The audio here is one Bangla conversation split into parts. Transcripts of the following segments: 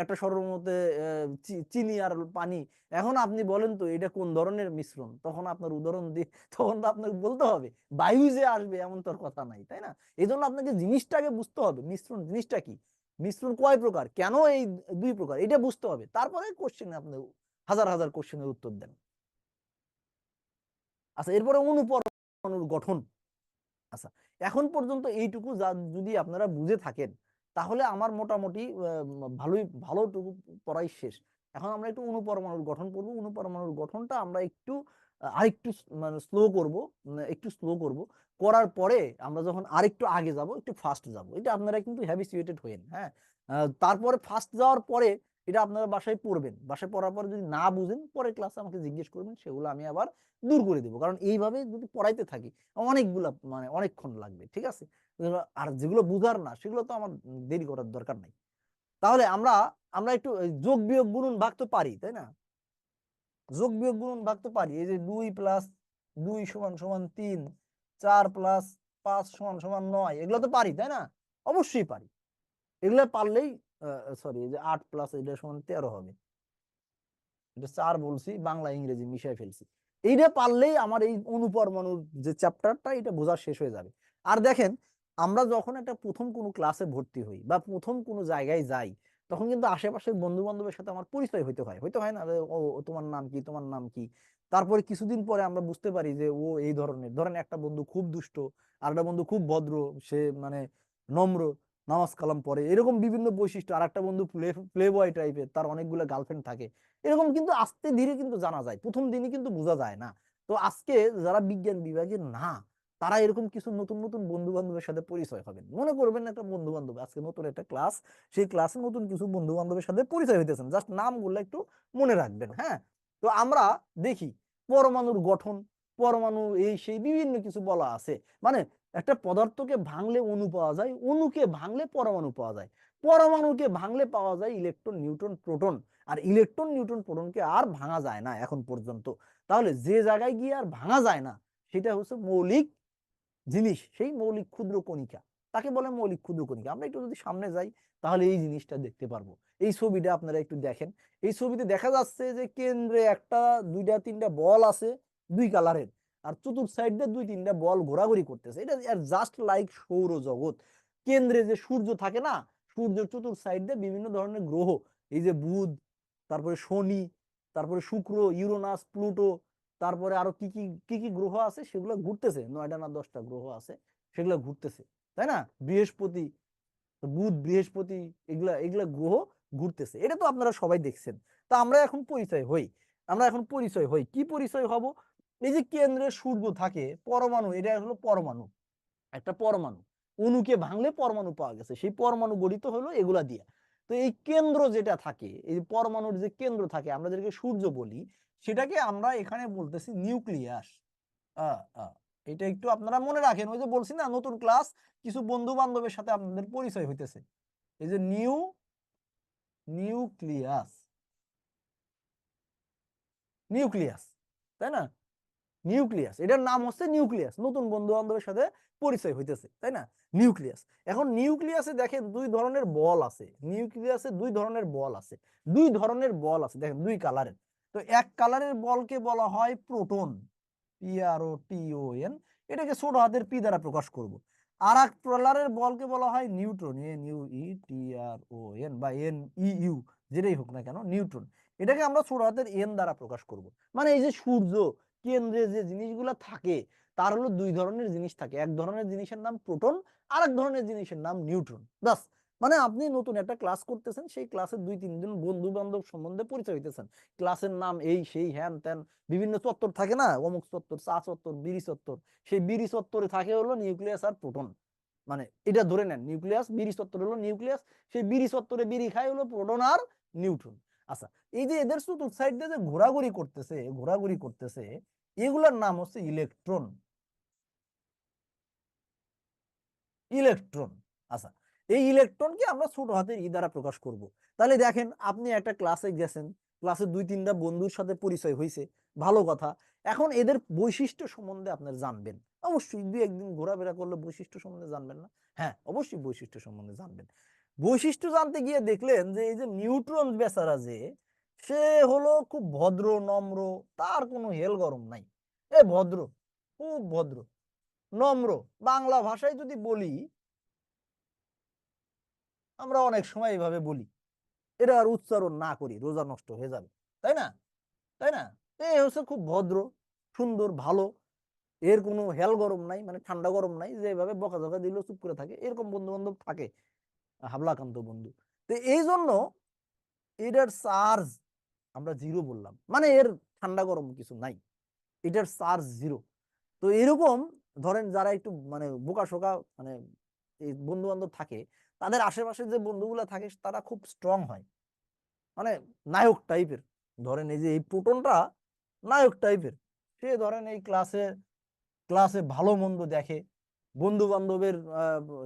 একটা সরের মধ্যে চিনি আর পানি, এখন আপনি বলেন তো এটা কোন ধরনের মিশ্রণ, তখন আপনার উদাহরণ দিয়ে তখন তো আপনাকে বলতে হবে বায়ু যে আসবে এমন তোর কথা নাই, তাই না? এই জন্য আপনাকে জিনিসটাকে বুঝতে হবে মিশ্রণ জিনিসটা কি, মিশ্রণ কয় প্রকার, কেন এই দুই প্রকার, এটা বুঝতে হবে, তারপরে কোশ্চেনে আপনি হাজার হাজার কোশ্চেনের উত্তর দেন। আচ্ছা, এরপরে অনুপরমাণুর গঠন। আচ্ছা, এখন পর্যন্ত এইটুকু যা যদি আপনারা বুঝে থাকেন তাহলে আমার মোটামুটি ভালোই ভালোটুকু পড়াই শেষ। এখন আমরা একটু অনুপরমাণুর গঠন পড়বো। অনুপরমাণুর গঠনটা আমরা একটু আরেকটু মানে স্লো করব, একটু স্লো করব, করার পরে আমরা যখন আরেকটু আগে যাব একটু ফাস্ট যাব, এটা আপনারা কিন্তু হ্যাবিচুয়েটেড হয়েন। হ্যাঁ, তারপরে ফাস্ট যাওয়ার পরে এটা আপনারা বাসায় পড়বেন, বাসায় পড়ার পরে যদি না বুঝেন পরে ক্লাসে আমাকে জিজ্ঞেস করবেন, সেগুলো আমি আবার দূর করে দেবো। কারণ এইভাবে যদি পড়াইতে থাকি অনেকগুলা মানে অনেকক্ষণ লাগবে, ঠিক আছে? আর যেগুলো বুঝার না সেগুলো তো আমার দেরি করার দরকার নাই। তাহলে আমরা আমরা একটু যোগ বিয়োগ গুণন ভাগ তো পারি, তাই না? যোগ বিয়োগ গুণন ভাগ তো পারি। এই যে 2 + 2 = 3, 4 + 5 = 9, এগুলো তো পারি, তাই না? অবশ্যই পারি। এগুলো পারলেই সরি, এই যে 8 + এটা সমান 13 হবে। এটা 4 বলছি, বাংলা ইংরেজি মিশাই ফেলছি। এইটা পারলেই আমার এই অনুপরমাণুর যে চ্যাপ্টারটা এটা বোঝা শেষ হয়ে যাবে। আর দেখেন, আমরা যখন একটা প্রথম কোনো ক্লাসে ভর্তি হই বা প্রথম কোনো জায়গায় যাই, তখন কিন্তু আশেপাশের বন্ধু বান্ধবের সাথে আমার পরিচয় হইতে হয় না? যে, ও তোমার নাম কি, তোমার নাম কি? তারপরে কিছুদিন পরে আমরা বুঝতে পারি যে ও এই ধরনের, ধরেন একটা বন্ধু খুব দুষ্ট, আর একটা বন্ধু খুব ভদ্র, সে মানে নম্র, নামাজ কালাম পড়ে, এরকম বিভিন্ন বৈশিষ্ট্য। আর একটা বন্ধু প্লে বয় টাইপের, তার অনেকগুলো গার্লফ্রেন্ড থাকে, এরকম কিন্তু আস্তে ধীরে কিন্তু জানা যায়, প্রথম দিনই কিন্তু বোঝা যায় না। তো আজকে যারা বিজ্ঞান বিভাগের না, তারা এরকম কিছু নতুন নতুন বন্ধু বান্ধবের সাথে পরিচয় হবেন। মনে করবেন একটা বন্ধু বান্ধব আজকে নতুন একটা ক্লাস, সেই ক্লাসে নতুন কিছু বন্ধু বান্ধবের সাথে পরিচয় হইতেছেন, জাস্ট নামগুলো একটু মনে রাখবেন। হ্যাঁ, তো আমরা দেখি পরমাণুর গঠন, পরমাণু এই সেই বিভিন্ন কিছু বলা আছে। মানে একটা পদার্থকে ভাঙলে অণু পাওয়া যায়, অণুকে ভাঙলে পরমাণু পাওয়া যায়, পরমাণুকে ভাঙলে পাওয়া যায় ইলেকট্রন, নিউট্রন, প্রোটন। আর ইলেকট্রন, নিউট্রন, প্রোটনকে আর ভাঙা যায় না এখন পর্যন্ত। তাহলে যে জায়গায় গিয়ে আর ভাঙা যায় না সেটা হচ্ছে মৌলিক জিনিস, সেই মৌলিক ক্ষুদ্র কণিকা, তাকে বলে মৌলিক ক্ষুদ্র কণিকা। আমরা একটু যদি সামনে যাই তাহলে এই জিনিসটা দেখতে পারবো। এই ছবিটা আপনারা একটু দেখেন। এই ছবিতে দেখা যাচ্ছে যে কেন্দ্রে একটা, দুইটা, তিনটা বল আছে, দুই কালারের। আর চতুর্থ সাইড দিয়ে দুই তিনটা বল ঘোরাঘুরি করতেছে। এটা জাস্ট লাইক সৌরজগৎ। কেন্দ্রে যে সূর্য থাকে না, সূর্যের চতুর্থ সাইড দিয়ে বিভিন্ন ধরনের গ্রহ, এই যে বুধ, তারপরে শনি, তারপরে শুক্র, ইউরেনাস, প্লুটো, তারপরে আরো কি কি কি কি গ্রহ আছে সেগুলো ঘুরতেছে, 9টা না 10টা গ্রহ আছে, সেগুলো ঘুরতেছে, তাই না? বৃহস্পতি, বুধ, বৃহস্পতি, এগুলা এগুলা গ্রহ ঘুরতেছে, এটা তো আপনারা সবাই দেখছেন। তা আমরা এখন পরিচয় হই, আমরা এখন পরিচয় হই, কি পরিচয় হব? এই যে কেন্দ্রে সূর্য থাকে, পরমাণু, এটা হলো পরমাণু, একটা পরমাণু, অণুকে ভাঙলে পরমাণু পাওয়া গেছে, সেই পরমাণু গঠিত হলো এগুলা দিয়ে। তো এই কেন্দ্র যেটা থাকে, এই পরমাণুর যে কেন্দ্র থাকে, আমরা যেটাকে সূর্য বলি, সেটাকে আমরা এখানে বলতেছি নিউক্লিয়াস। এটা একটু আপনারা মনে রাখেন, ওই যে বলছি না নতুন ক্লাস, কিছু বন্ধু বান্ধবের সাথে আপনাদের পরিচয় হইতেছে। এই যে নিউক্লিয়াস, নিউক্লিয়াস, তাই না? নিউক্লিয়াস, এটার নাম হচ্ছে নিউক্লিয়াস, নতুন বন্ধু বান্ধবের সাথে পরিচয় হইতেছে, তাই না? নিউক্লিয়াস। এখন নিউক্লিয়াসে দেখেন দুই ধরনের বল আছে, নিউক্লিয়াসে দুই ধরনের বল আছে, দুই ধরনের বল আছে, দেখেন দুই কালারের। তো এক কালারের বলকে বলা হয় প্রোটন, PROTON, এটাকে ছোট হাতের পি দ্বারা প্রকাশ করব। আর এক কালারের বলকে বলা হয় নিউট্রন, NUETRON বা NEU, যেটাই হোক না কেন, নিউট্রন। এটাকে আমরা ছোট হাতের এন দ্বারা প্রকাশ করব। মানে এই যে সূর্য কেন্দ্রে যে জিনিসগুলো থাকে, তার হলো দুই ধরনের জিনিস থাকে, এক ধরনের জিনিসের নাম প্রোটন, আর এক ধরনের জিনিসের নাম নিউট্রন। বাস, মানে আপনি নতুন একটা ক্লাস করতেছেন, সেই ক্লাসে দুই তিনজন বন্ধু বান্ধব সম্বন্ধে পরিচয় হইতেছেন, ক্লাসের নাম এই সেই হ্যান ত্যান, বিভিন্ন চত্বর থাকে না, অমুক চত্বর, চা চত্বর, বিড়ি চত্বর, সেই বিড়ি চত্বরে থাকে হলো নিউক্লিয়াস আর প্রোটন। মানে এটা ধরে নেন নিউক্লিয়াস, বিড়ি চত্বর হলো নিউক্লিয়াস, সেই বিড়ি চত্বরে বিড়ি খায় হলো প্রোটন আর নিউট্রন। আচ্ছা, এই যে এদের চতুর্থ সাইড দিয়ে যে ঘোরাঘুরি করতেছে, ঘোরাঘুরি করতেছে, এগুলোর নাম হচ্ছে ইলেকট্রন, ইলেকট্রন। আচ্ছা, এই ইলেকট্রনকে আমরা ছোট হাতের ই দ্বারা প্রকাশ করব। তাহলে দেখেন, আপনি একটা ক্লাসে গেছেন, ক্লাসে দুই তিনটা বন্ধুর সাথে পরিচয় হয়েছে, ভালো কথা। এখন এদের বৈশিষ্ট্য সম্বন্ধে আপনার জানবেন, অবশ্যই দুই একদিন ঘোরাফেরা করলে বৈশিষ্ট্য সম্বন্ধে জানবেন না? হ্যাঁ, অবশ্যই বৈশিষ্ট্য সম্বন্ধে জানবেন। বৈশিষ্ট্য জানতে গিয়ে দেখলেন যে এই যে নিউট্রন বেচারা, যে সে হলো খুব ভদ্র নম্র, তার কোনো হেল গরম নাই, এ ভদ্র, খুব ভদ্র নম্র। বাংলা ভাষায় যদি বলি, আমরা অনেক সময় এইভাবে বলি, এটা আর উচ্চারণ না করি রোজা নষ্ট হয়ে যাবে, তাই না? তাই না? এ হচ্ছে খুব ভদ্র, সুন্দর, ভালো, এর কোনো হেল গরম নাই, মানে ঠান্ডা গরম নাই, যে এভাবে বকাঝকা দিলেও চুপ করে থাকে, এরকম বন্ধু বান্ধব থাকে, হাবলাকান্ত বন্ধু। তো এই জন্য এটার চার্জ আমরা জিরো বললাম, মানে এর ঠান্ডা গরম কিছু নাই, এটার চার্জ জিরো। তো এরকম ধরেন যারা একটু মানে বোকা শোকা, মানে এই বন্ধু বান্ধব থাকে, তাদের আশেপাশে যে বন্ধুগুলা থাকে তারা খুব স্ট্রং হয়, মানে নায়ক টাইপের। ধরেন এই যে এই প্রোটনটা নায়ক টাইপের, সে ধরেন এই ক্লাসে ক্লাসে ভালো মন্দ দেখে, বন্ধু বান্ধবের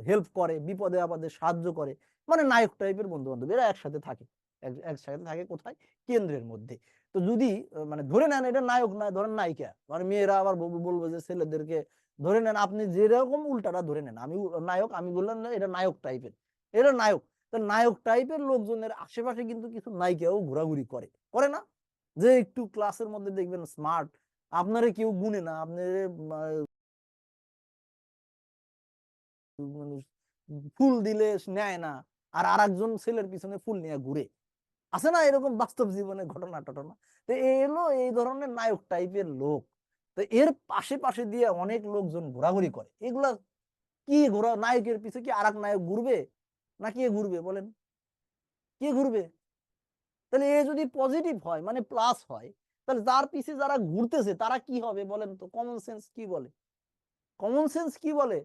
হেল্প করে, বিপদে আপদে সাহায্য করে, মানে নায়ক টাইপের বন্ধু বান্ধব, এরা একসাথে থাকে, একসাথে থাকে কোথায়? কেন্দ্রের মধ্যে। তো যদি মানে ধরে নেন এটা নায়ক না, ধরেন নায়িকা, মানে মেয়েরা আবার বলবো যে ছেলেদেরকে, ধরে নেন আপনি যেরকম উল্টাটা ধরে নেন, আমি নায়ক, আমি বললাম না এটা নায়ক টাইপের, এটা নায়ক। তো নায়ক টাইপের লোকজনের আশেপাশে কিন্তু কিছু নায়িকাও ঘোরাঘুরি করে, করে না? যে একটু ক্লাসের মধ্যে দেখবেন স্মার্ট, আপনারে কেউ গুনে না, আপনার মানে ফুল দিলে নেয় না, আর আরেকজন ছেলের পিছনে ফুল নিয়ে ঘুরে, আছে না এরকম বাস্তব জীবনে ঘটনা টটনা? তো এলো এই ধরনের নায়ক টাইপের লোক। তো এর পাশে পাশে দিয়ে অনেক লোকজন ঘোরাঘুরি করে, এগুলা কি ঘোরা, নায়কের পিছে কি আরেক নায়ক ঘুরবে? না কে ঘুরবে বলেন? কে ঘুরবে? তাহলে এ যদি পজিটিভ হয়, মানে প্লাস হয়, তাহলে তার পিছে যারা ঘুরতেছে তারা কি হবে বলেন তো? কমন সেন্স কি বলে? কমন সেন্স কি বলে?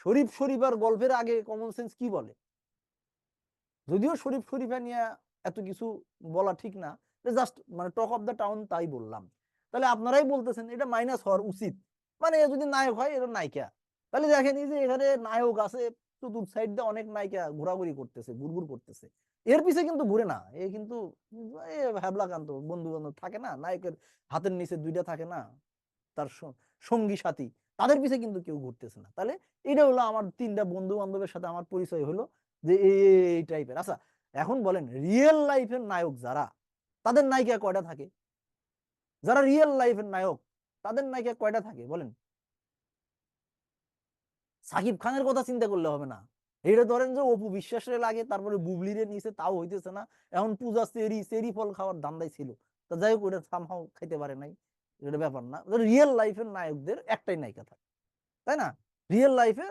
শরীফ শরীফ আর গল্পের আগে কমন সেন্স কি বলে? যদিও শরীফ শরীফা নিয়ে এত কিছু বলা ঠিক না, জাস্ট মানে টক অফ দ্য টাউন তাই বললাম। তাহলে আপনারাই বলতেছেন এটা মাইনাস হওয়ার উচিত, মানে যদি নায়ক হয় এটা নায়িকা। তাহলে দেখেন এই যে এখানে নায়ক আছে, চতুর্থ সাইড দিয়ে অনেক নায়িকা ঘোরাঘুরি করতেছে, ঘুরঘুর করতেছে, এর পিছে কিন্তু ঘুরে না, এ কিন্তু হ্যাবলাকান্ত বন্ধু বান্ধব থাকে না, নায়কের হাতের নিচে দুইটা থাকে না, তার সঙ্গী সাথী, তাদের পিছে কিন্তু কেউ ঘুরতেছে না। তাহলে এটা হলো আমার তিনটা বন্ধু বান্ধবের সাথে আমার পরিচয় হলো যে এই টাইপের। আচ্ছা, এখন বলেন রিয়েল লাইফের নায়ক যারা, তাদের নায়িকা কয়টা থাকে? যারা রিয়েল লাইফের নায়ক, তাদের নায়িকা কয়টা থাকে বলেন? সাকিব খানের কথা চিন্তা করলে হবে না, এটা ধরেন যে অপু বিশ্বাসের লাগে, তারপরে বুবলিরে নিচে, তাও হইতেছে না। এখন পূজা চেরি চেরি ফল খাওয়ার ধান্দায় ছিল, তা যাই হোক ওটা সামহাও খাইতে পারে নাই, এটা ব্যাপার না। রিয়েল লাইফের নায়কদের একটাই নায়িকা থাকে, তাই না? রিয়েল লাইফে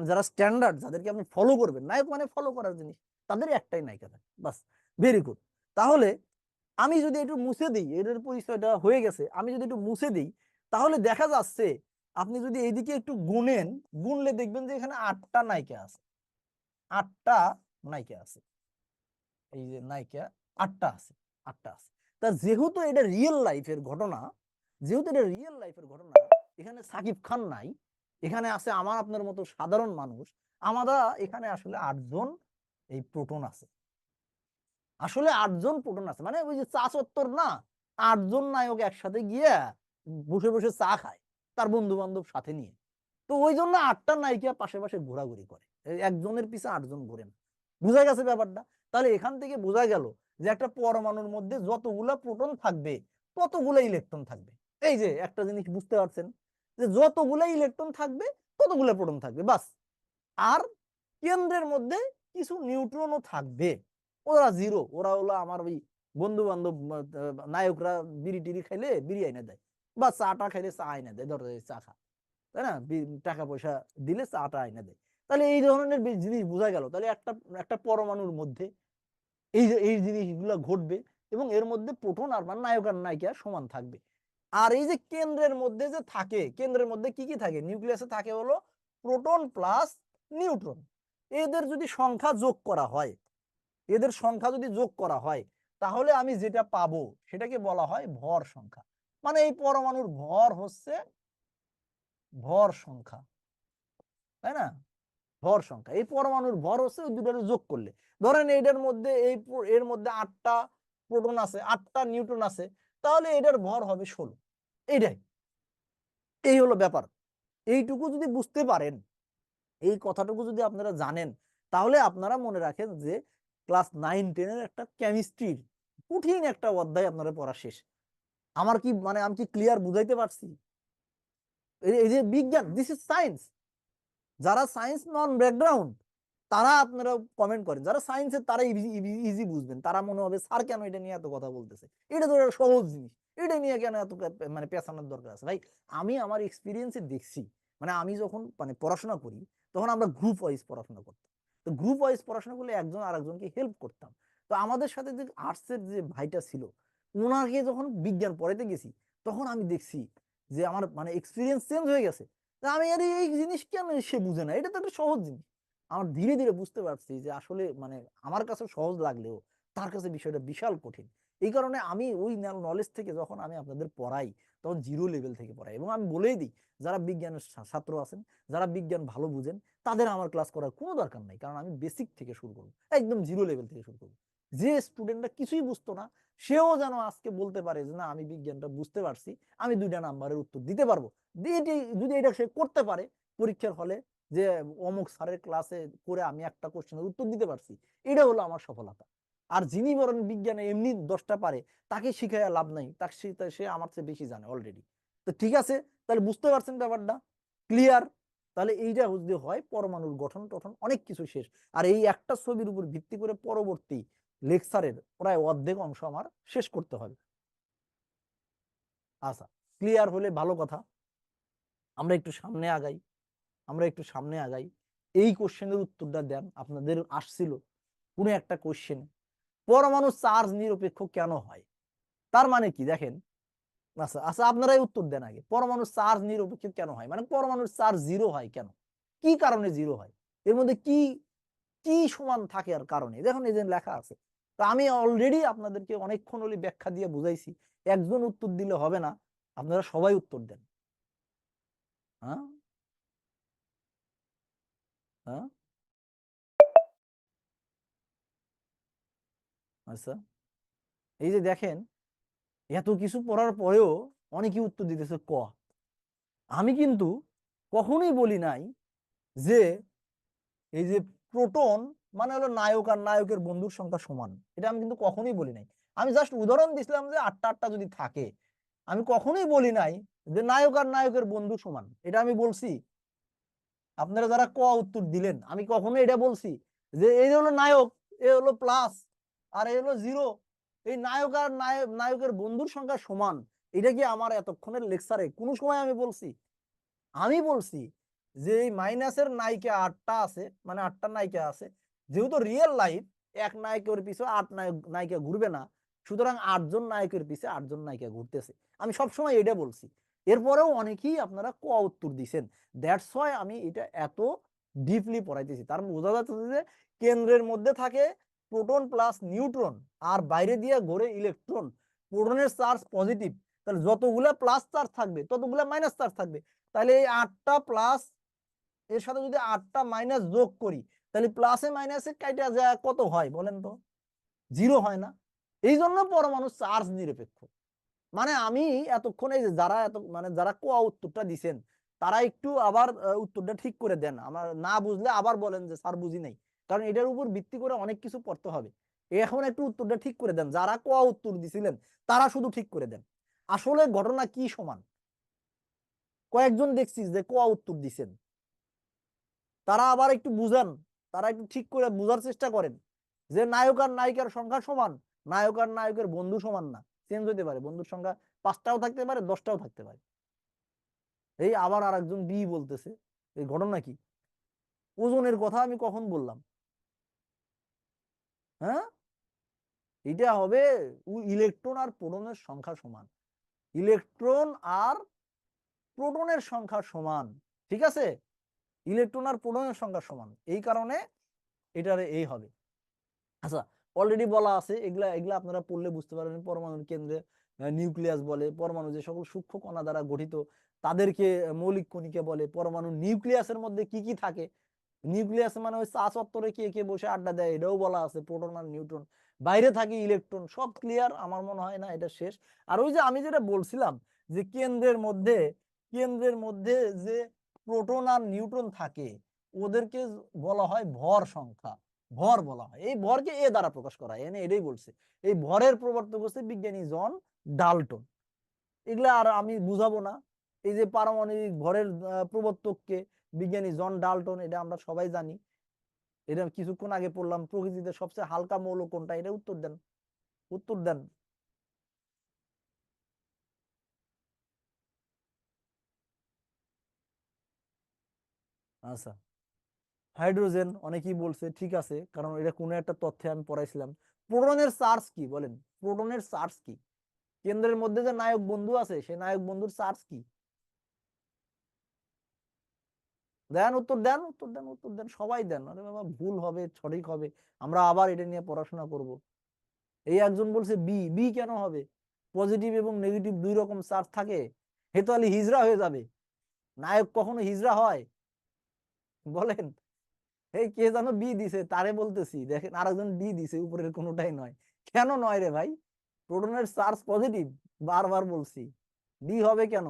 যারা স্ট্যান্ডার্ড, যাদেরকে আপনি ফলো করবেন, নায়ক মানে ফলো করার জিনিস, তাদের একটাই নায়িকা থাকে, বাস। Very good. তাহলে আমি যদি একটু মুছে দিই, এদের পরিচয়টা হয়ে গেছে, আমি যদি একটু মুছে দিই, তাহলে দেখা যাচ্ছে আপনি যদি এইদিকে একটু গুনেন, গুনলে দেখবেন যে এখানে 8টা নায়িকা আছে, 8টা নায়িকা আছে, এই যে নায়িকা 8টা আছে, 8টা আছে। তা যেহেতু এটা রিয়েল লাইফের ঘটনা, যেহেতু এটা রিয়েল লাইফের ঘটনা, এখানে সাকিব খান নাই, এখানে আছে আমার আপনার মতো সাধারণ মানুষ, আমরা এখানে আসলে 8জন এই প্রোটন আছে, আসলে 8জন প্রোটন আছে, মানে ওই যে চা চত্বর না, 8জন নায়ক একসাথে গিয়ে বসে বসে চা খায়, তার বন্ধু বান্ধব সাথে নিয়ে। তো ওই জন্য 8টা নায়িকা পাশে পাশে ঘোরাঘুরি করে, একজনের পিছে 8জন ঘোরে না। বুঝা গেছে ব্যাপারটা? তাহলে এখান থেকে বোঝা গেল যে একটা পরমাণুর মধ্যে যতগুলা প্রোটন থাকবে ততগুলা ইলেকট্রন থাকবে। এই যে একটা জিনিস বুঝতে পারছেন, যে যতগুলা ইলেকট্রন থাকবে ততগুলা প্রোটন থাকবে, বাস। আর কেন্দ্রের মধ্যে কিছু নিউট্রনও থাকবে, ওরা জিরো, ওরা হলো আমার ওই বন্ধু বান্ধব, নায়করা বিড়ি টিড়ি খাইলে বিড়ি আইনা দেয়, বা চাটা খাইলে চা আইনা দেয়, ধরো চা খা, তাই না, টাকা পয়সা দিলে চাটা আইনা দেয়। তাহলে এই ধরনের জিনিস বোঝা গেল, তাহলে একটা একটা পরমাণুর মধ্যে এই যে এই জিনিসগুলো ঘটবে, এবং এর মধ্যে প্রোটন আর নায়ক আর নায়িকা সমান থাকবে। আর এই যে কেন্দ্রের মধ্যে যে থাকে, কেন্দ্রের মধ্যে কি কি থাকে, নিউক্লিয়াসে থাকে হলো প্রোটন প্লাস নিউট্রন। এদের যদি সংখ্যা যোগ করা হয়, এদের সংখ্যা যদি যোগ করা হয়, তাহলে আমি যেটা পাবো সেটাকে বলা হয় ভর সংখ্যা। মানে এই পরমাণুর ভর হচ্ছে ভর সংখ্যা, তাই না? ভর সংখ্যা, এই পরমাণুর ভর হচ্ছে ওই দুটোর যোগ করলে। ধরেন এইটার মধ্যে এর মধ্যে 8টা প্রোটন আছে, 8টা নিউট্রন আছে, তাহলে এটার ভর হবে 16। এইটাই, এই হলো ব্যাপার। এইটুকু যদি বুঝতে পারেন, এই কথাটুকু যদি আপনারা জানেন, তাহলে আপনারা মনে রাখেন যে ক্লাস 9-10 একটা কেমিস্ট্রির কঠিন একটা অধ্যায় আপনারা পড়া শেষ। আমার কি মানে আমি কি ক্লিয়ার বুঝাইতে পারছি? এই যে বিজ্ঞান, দিস ইজ সায়েন্স। যারা সায়েন্স নন ব্যাকগ্রাউন্ড তারা আপনারা কমেন্ট করেন, যারা সায়েন্সের তারা ইজি বুঝবেন, তারা মনে হবে স্যার কেন এটা নিয়ে এত কথা বলতেছে, এটা তো একটা সহজ জিনিস, এটা নিয়ে কেন এত মানে পেছানোর দরকার আছে ভাই। আমি আমার এক্সপিরিয়েন্সে দেখছি, মানে আমি যখন মানে পড়াশোনা করি তখন আমরা গ্রুপ ওয়াইজ পড়াশোনা করতাম। তো গ্রুপ ওয়াইজ পড়াশোনা করলে একজন আরেকজনকে হেল্প করতাম। তো আমাদের সাথে যে আর্টসের যে ভাইটা ছিল, ওনাকে যখন বিজ্ঞান পড়াইতে গেছি তখন আমি দেখছি যে আমার মানে এক্সপিরিয়েন্স চেঞ্জ হয়ে গেছে। আমি আরে এই জিনিস কেন সে বুঝে না, এটা তো একটা সহজ জিনিস। আমার ধীরে ধীরে বুঝতে পারছি যে আসলে মানে আমার কাছে সহজ লাগলেও তার কাছে বিষয়টা বিশাল কঠিন। এই কারণে আমি ওই নলেজ থেকে যখন আমি আপনাদের পড়াই তখন জিরো লেভেল থেকে পড়াই, এবং আমি বলেই দিই যারা বিজ্ঞানের ছাত্র আছেন, যারা বিজ্ঞান ভালো বুঝেন, তাদের আমার ক্লাস করার কোনো দরকার নাই, কারণ আমি বেসিক থেকে শুরু করবো, একদম জিরো লেভেল থেকে শুরু করবো। যে স্টুডেন্টরা কিছুই বুঝতো না সেও যেন আজকে বলতে পারে যে না আমি বিজ্ঞানটা বুঝতে পারছি, আমি 2টা নাম্বারের উত্তর দিতে পারবো। যদি এটা সে করতে পারে পরীক্ষার হলে, যে অমুক স্যারের ক্লাসে করে আমি একটা কোশ্চেনের উত্তর দিতে পারছি, এটা হলো আমার সফলতা। আর যিনি বলেন বিজ্ঞানে এমনি 10টা পারে, তাকে শিখাইয়া লাভ নাই, তাকে সে আমার চেয়ে বেশি জানে অলরেডি। তো ঠিক আছে, তাহলে বুঝতে পারছেন ব্যাপারটা ক্লিয়ার? তাহলে এইটা যদি হয় পরমাণুর গঠন টঠন অনেক কিছু শেষ। আর এই একটা ছবির উপর ভিত্তি করে পরবর্তী লেকচারের প্রায় অর্ধেক অংশ আমার শেষ করতে হবে। আচ্ছা, ক্লিয়ার হলে ভালো কথা। আমরা একটু সামনে আগাই, আমরা একটু সামনে আগাই। এই কোশ্চেনের উত্তরটা দেন, আপনাদের আসছিল কোন একটা কোশ্চেন, পরমাণু চার্জ নিরপেক্ষ কেন হয়? তার মানে কি দেখেন, আচ্ছা আচ্ছা আপনারাই উত্তর দেন আগে, পরমাণু চার্জ নিরপেক্ষ কেন হয়, মানে পরমাণুর চার্জ জিরো হয় কেন, কি কারণে জিরো হয়, এর মধ্যে কি কি সমান থাকে আর কারণে, দেখুন এই যে লেখা আছে। তো আমি অলরেডি আপনাদেরকে অনেকক্ষণ হলে ব্যাখ্যা দিয়ে বুঝাইছি, একজন উত্তর দিলে হবে না, আপনারা সবাই উত্তর দেন। হ্যাঁ হ্যাঁ আচ্ছা, এই যে দেখেন এত কিছু পড়ার পরেও অনেকেই উত্তর দিতেছে ক। আমি কিন্তু কখনোই বলি নাই যে এই যে প্রোটন মানে হলো নায়ক আর নায়কের বন্ধুর সংখ্যা সমান, এটা আমি কিন্তু কখনোই বলি নাই। আমি জাস্ট উদাহরণ দিছিলাম যে 8টা 8টা যদি থাকে, আমি কখনোই বলি নাই যে নায়ক আর নায়কের বন্ধু সমান, এটা আমি বলছি? আপনারা যারা ক উত্তর দিলেন আমি কখনো এটা বলছি যে এই হলো নায়ক, এ হলো প্লাস আর এ হলো জিরো, এই নায়ক আর নায়কের বন্ধুর সংখ্যা সমান, এটা কি আমার এতক্ষণের লেকচারে কোনো সময় আমি বলছি? আমি বলছি যে এই মাইনাসের নায়িকা 8টা আছে, মানে 8টা নায়িকা আছে, যেহেতু রিয়েল লাইফ এক নায়কের পিছনে 8 নায়িকা ঘুরবে না, সুতরাং 8জন নায়কের পিছনে 8জন নায়িকা ঘুরতেছে, আমি সবসময় এটা বলছি। এরপরেও অনেকেই আপনারা ক উত্তর দিছেন, দ্যাটস ওয়াই আমি এটা এত ডিপলি পড়াইতেছি। তার বোঝা যাচ্ছে যে কেন্দ্রের মধ্যে থাকে প্রোটন প্লাস নিউট্রন, আর বাইরে দিয়ে ঘোরে ইলেকট্রন। প্রোটনের চার্জ পজিটিভ, তাহলে যতগুলা প্লাস চার্জ থাকবে ততগুলা মাইনাস চার্জ থাকবে। তাহলে এই 8টা প্লাস এর সাথে যদি 8টা মাইনাস যোগ করি, তাহলে প্লাসে মাইনাসে কাইটা যায় কত হয় বলেন তো? জিরো হয় না। এই জন্য পরমাণু চার্জ নিরপেক্ষ। মানে আমি এতক্ষণে যারা এত মানে যারা ক উত্তরটা দিছেন তারা একটু আবার উত্তরটা ঠিক করে দেন, আমার না বুঝলে আবার বলেন যে স্যার বুঝি নাই, কারণ এটার উপর ভিত্তি করে অনেক কিছু পড়তে হবে। এখন একটু উত্তরটা ঠিক করে দেন, যারা ক উত্তর দিছিলেন তারা শুধু ঠিক করে দেন আসলে ঘটনা কি সমান। কয়েকজন দেখছি যে ক উত্তর দিছেন, তারা আবার একটু বুঝান, তারা একটু ঠিক করে বোঝার চেষ্টা করেন যে নায়ক আর নায়িকার সংখ্যা সমান, নায়ক আর নায়কের বন্ধু সমান না, চেঞ্জ হতে পারে, বন্ধুর সংখ্যা 5টাও থাকতে পারে 10টাও থাকতে পারে। এই আবার আরেকজন বি বলতেছে, এই ঘটনা কি? ওজনের কথা আমি কখন বললাম? হ্যাঁ, এটা হবে ইলেকট্রন আর প্রোটনের সংখ্যা সমান, ইলেকট্রন আর প্রোটনের সংখ্যা সমান, ঠিক আছে, ইলেকট্রন আর প্রোটনের সংখ্যা সমান, এই কারণে এটারে এই হবে। আচ্ছা, অলরেডি বলা আছে, এগুলা এগুলা আপনারা পড়লে বুঝতে পারবেন। পরমাণুর কেন্দ্রে নিউক্লিয়াস বলে, পরমাণু যে সকল সূক্ষ্ম কণা দ্বারা গঠিত তাদেরকে মৌলিক কণিকা বলে। পরমাণুর নিউক্লিয়াসের মধ্যে কি কি থাকে, নিউক্লিয়াস মানে ওই চা চত্বরে কে কে বসে আড্ডা দেয় এটাও বলা আছে, প্রোটন আর নিউট্রন, বাইরে থাকে ইলেকট্রন, সব ক্লিয়ার, আমার মনে হয় না এটা শেষ। আর ওই যে আমি যেটা বলছিলাম যে কেন্দ্রের মধ্যে যে প্রোটন আর নিউট্রন থাকে, ওদেরকে বলা হয় ভর সংখ্যা, ভর বলা হয়। এই ভরকে এ দ্বারা প্রকাশ করা হয়, এটাই বলছে। এই ভরের প্রবর্তক হচ্ছে বিজ্ঞানী জন ডাল্টন। এগুলা আর আমি বুঝাবো না। এই যে পারমাণবিক ভরের প্রবর্তককে বিজ্ঞানী জন ডাল্টন, এটা আমরা সবাই জানি। এটা কিছুক্ষণ আগে পড়লাম, প্রকৃতিতে সবচেয়ে হালকা মৌল কোনটা, এটা উত্তর দেন, উত্তর দেন। আচ্ছা, হাইড্রোজেন অনেকেই বলছে, ঠিক আছে, কারণ এটা কোনো একটা তথ্যে আমি পড়াইছিলাম। প্রোটনের চার্জ কি বলেন? প্রোটনের চার্জ কি? কেন্দ্রের মধ্যে যে নায়ক বন্ধু আছে, সেই নায়ক বন্ধুর চার্জ কি? দেন উত্তর, দেন উত্তর, দেন উত্তর, দেন, সবাই দেন। আরে বাবা, ভুল হবে সঠিক হবে, আমরা আবার এটা নিয়ে পড়াশোনা করব। এই একজন বলছে বি, বি কেন হবে? পজিটিভ এবং নেগেটিভ দুই রকম চার্জ থাকে, হে তাহলে হিজড়া হয়ে যাবে। নায়ক কখনো হিজড়া হয়? বলেন। এই কে যেন বি দিছে, তারে বলতেছি, দেখেন আরেকজন ডি দিছে, উপরের কোনোটাই নয়। কেন নয় রে ভাই? প্রোটনের চার্জ পজিটিভ, বারবার বলছি। ডি হবে কেন?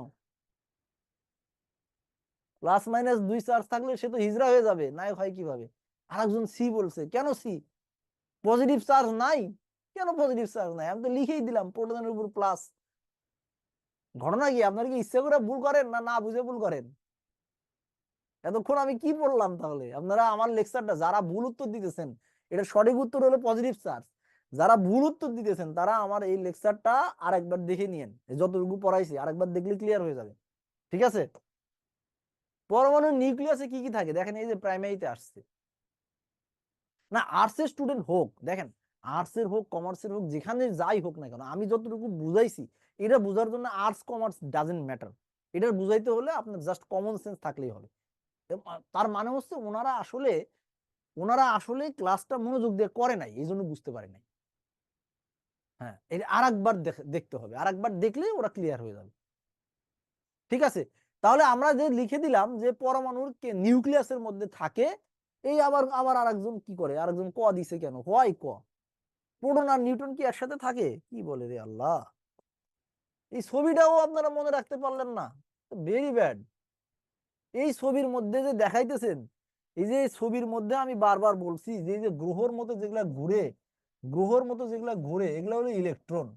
প্লাস মাইনাস দুই চার্জ থাকলে সে তো হিজড়া হয়ে যাবে, নায়ক হয় কিভাবে? আরেকজন সি বলছে, কেন সি? পজিটিভ চার্জ নাই। কেন পজিটিভ চার্জ নাই? আমি তো লিখেই দিলাম প্রোটনের উপর প্লাস। ঘটনা কি, আপনার কি ইচ্ছা করে ভুল করেন না না বুঝে ভুল করেন? এতক্ষণ আমি কি বললাম তাহলে? আপনারা আমার লেকচারটা যারা ভুল উত্তর দিতেছেন, এটা সঠিক উত্তর হলো পজিটিভ চার্জ। যারা ভুল উত্তর দিতেছেন তারা আমার এই লেকচারটা আরেকবার দেখে নিয়েন, যতটুকু পড়াইছি আরেকবার দেখলে ক্লিয়ার হয়ে যাবে। ঠিক আছে? পরমাণুর নিউক্লিয়াসে কি কি থাকে দেখেন, এই যে প্রাইমারিতে আসছে। না, আর্টসের স্টুডেন্ট হোক, দেখেন, আর্টসের হোক কমার্সের হোক, যেখানে যাই হোক না কেন, আমি যতটুকু বুঝাইছি, এটা বোঝার জন্য আর্টস কমার্স ডাজেন্ট ম্যাটার। এটা বুঝাইতে হলে আপনার জাস্ট কমন সেন্স থাকলেই হবে। তার মানে হচ্ছে ওনারা আসলে ক্লাসটা মনোযোগ দিয়ে করে নাই, এই জন্য বুঝতে পারে নাই। হ্যাঁ, এটা আরেকবার দেখতে হবে, আরেকবার দেখলে ওরা ক্লিয়ার হয়ে যাবে। ঠিক আছে? তাহলে আমরা যে লিখে দিলাম যে পরমাণুর নিউক্লিয়াসের মধ্যে থাকে, এই আবার আবার আরেকজন কি করে, আরেকজন ক দিছে কেন, হয় ক? প্রোটন আর নিউট্রন কি একসাথে থাকে? কি বলে রে আল্লাহ! এই ছবিটাও আপনারা মনে রাখতে পারলেন না, ভেরি ব্যাড। এই ছবির মধ্যে যে দেখাইতেছেন, এই যে ছবির মধ্যে আমি বারবার বলছি যে এই যে গ্রহর মতো যেগুলা ঘুরে, গ্রহর মতো যেগুলা ঘুরে, এগুলা হলো ইলেকট্রন।